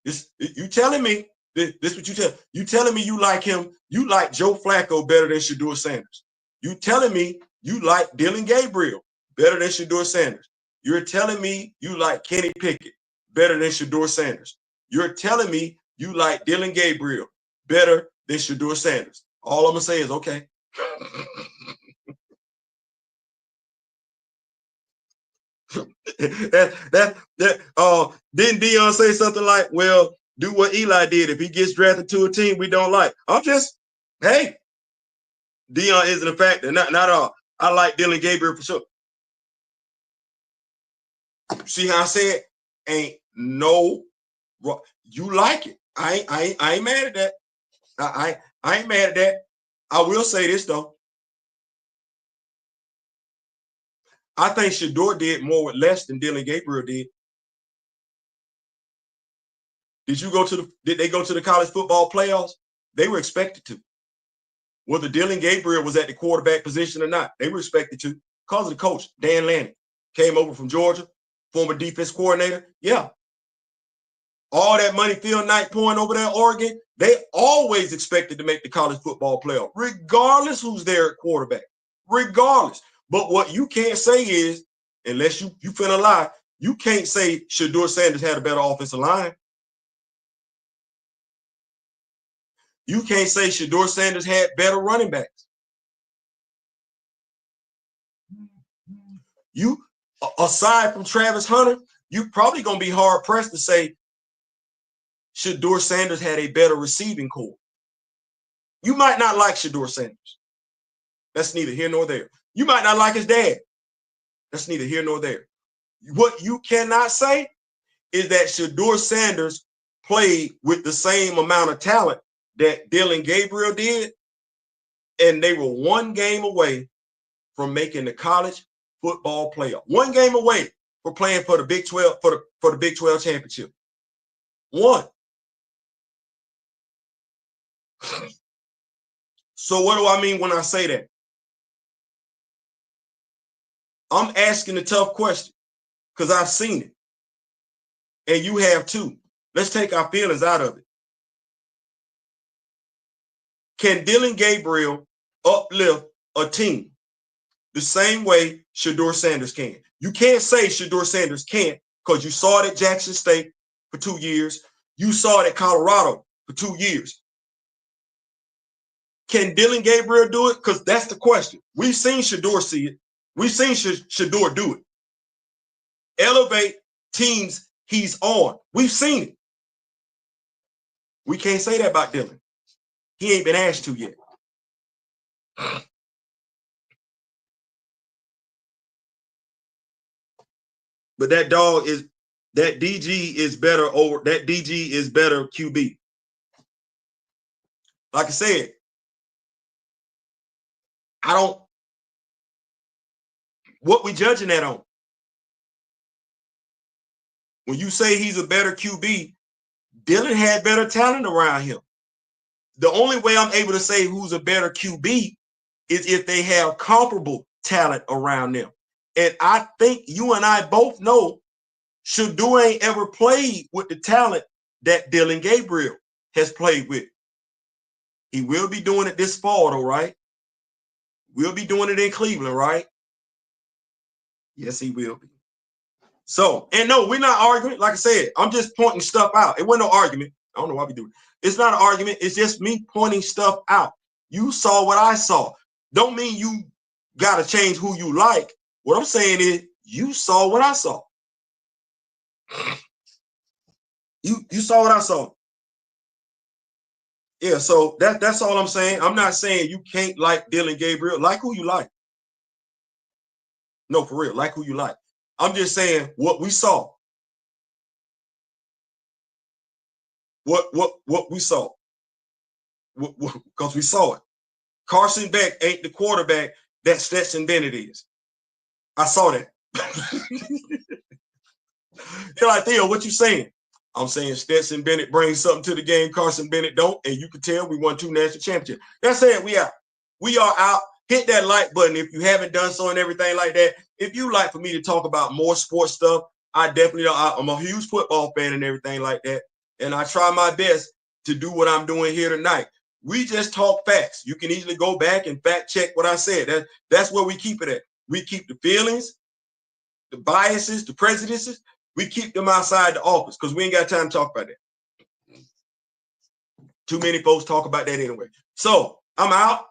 this, you telling me this what you tell, you telling me you like him, you like Joe Flacco better than Shedeur Sanders. You telling me you like Dillon Gabriel better than Shedeur Sanders. You're telling me you like Kenny Pickett better than Shedeur Sanders. You're telling me you like Dillon Gabriel better than Shedeur Sanders. All I'm gonna say is okay. Didn't Deion say something like, well, do what Eli did if he gets drafted to a team we don't like? I'm just, hey, Deion isn't a factor. Not all. I like Dillon Gabriel for sure. See how I said? Ain't no, you like it. I ain't mad at that. I ain't mad at that. I will say this though. I think Shadour did more with less than Dillon Gabriel did. Did they go to the college football playoffs? They were expected to. Whether Dillon Gabriel was at the quarterback position or not, they were expected to because of the coach, Dan Lanning. Came over from Georgia, former defense coordinator. Yeah. All that money Phil Knight pouring over there, Oregon, they always expected to make the college football playoff, regardless who's there at quarterback. Regardless. But what you can't say is, unless you finna lie, you can't say Shedeur Sanders had a better offensive line. You can't say Shedeur Sanders had better running backs. You, aside from Travis Hunter, you probably gonna be hard pressed to say Shedeur Sanders had a better receiving core. You might not like Shedeur Sanders. That's neither here nor there. You might not like his dad. That's neither here nor there. What you cannot say is that Shedeur Sanders played with the same amount of talent that Dillon Gabriel did, and they were one game away from making the college football playoff. One game away for playing for the Big 12 for the Big 12 championship. One. So what do I mean when I say that? I'm asking a tough question because I've seen it. And you have too. Let's take our feelings out of it. Can Dillon Gabriel uplift a team the same way Shedeur Sanders can? You can't say Shedeur Sanders can't because you saw it at Jackson State for 2 years. You saw it at Colorado for 2 years. Can Dillon Gabriel do it? Because that's the question. We've seen Shadour see it. We've seen Shadour do it. Elevate teams he's on. We've seen it. We can't say that about Dillon. He ain't been asked to yet. But that DG is better QB. Like I said, what we judging that on? When you say he's a better QB, Dillon had better talent around him. The only way I'm able to say who's a better QB is if they have comparable talent around them. And I think you and I both know Shadour ain't ever played with the talent that Dillon Gabriel has played with. He will be doing it this fall, though, right? We'll be doing it in Cleveland, right? Yes, he will be. So, and no, we're not arguing. Like I said, I'm just pointing stuff out. It wasn't no argument. I don't know why we do it. It's not an argument. It's just me pointing stuff out. You saw what I saw. Don't mean you got to change who you like. What I'm saying is you saw what I saw. You saw what I saw. Yeah, so that's all I'm saying. I'm not saying you can't like Dillon Gabriel. Like who you like. No, for real. Like who you like. I'm just saying what we saw. What we saw. Because we saw it. Carson Beck ain't the quarterback that Stetson Bennett is. I saw that. You're like, Theo, what you saying? I'm saying Stetson Bennett brings something to the game Carson Bennett don't, and you can tell we won 2 national championships. That's it. We out. We are out. Hit that like button if you haven't done so and everything like that. If you like for me to talk about more sports stuff, I definitely I'm a huge football fan and everything like that. And I try my best to do what I'm doing here tonight. We just talk facts. You can easily go back and fact check what I said. That's where we keep it at. We keep the feelings, the biases, the prejudices. We keep them outside the office because we ain't got time to talk about that. Too many folks talk about that anyway. So I'm out.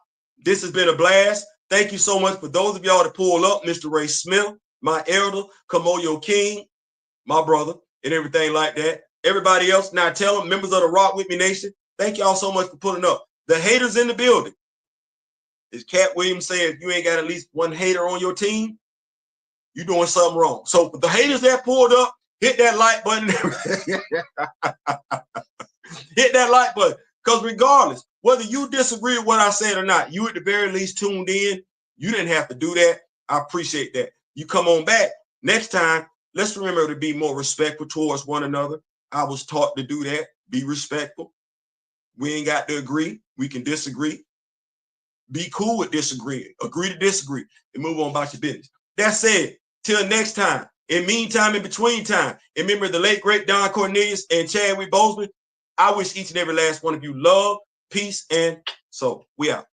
This has been a blast. Thank you so much for those of y'all that pull up. Mr. Ray Smith, my elder, Kamoyo King, my brother, and everything like that. Everybody else, now tell them, members of the Rock With Me Nation, thank y'all so much for pulling up. The haters in the building. As Cat Williams said, if you ain't got at least one hater on your team, you're doing something wrong. So the haters that pulled up, hit that like button. Hit that like button. Because regardless, whether you disagree with what I said or not, you at the very least tuned in. You didn't have to do that. I appreciate that. You come on back. Next time, let's remember to be more respectful towards one another. I was taught to do that. Be respectful. We ain't got to agree. We can disagree. Be cool with disagreeing. Agree to disagree and move on about your business. That said, till next time. In meantime, in between time, remember the late, great Don Cornelius and Chadwick Boseman. I wish each and every last one of you love, peace, and so we out.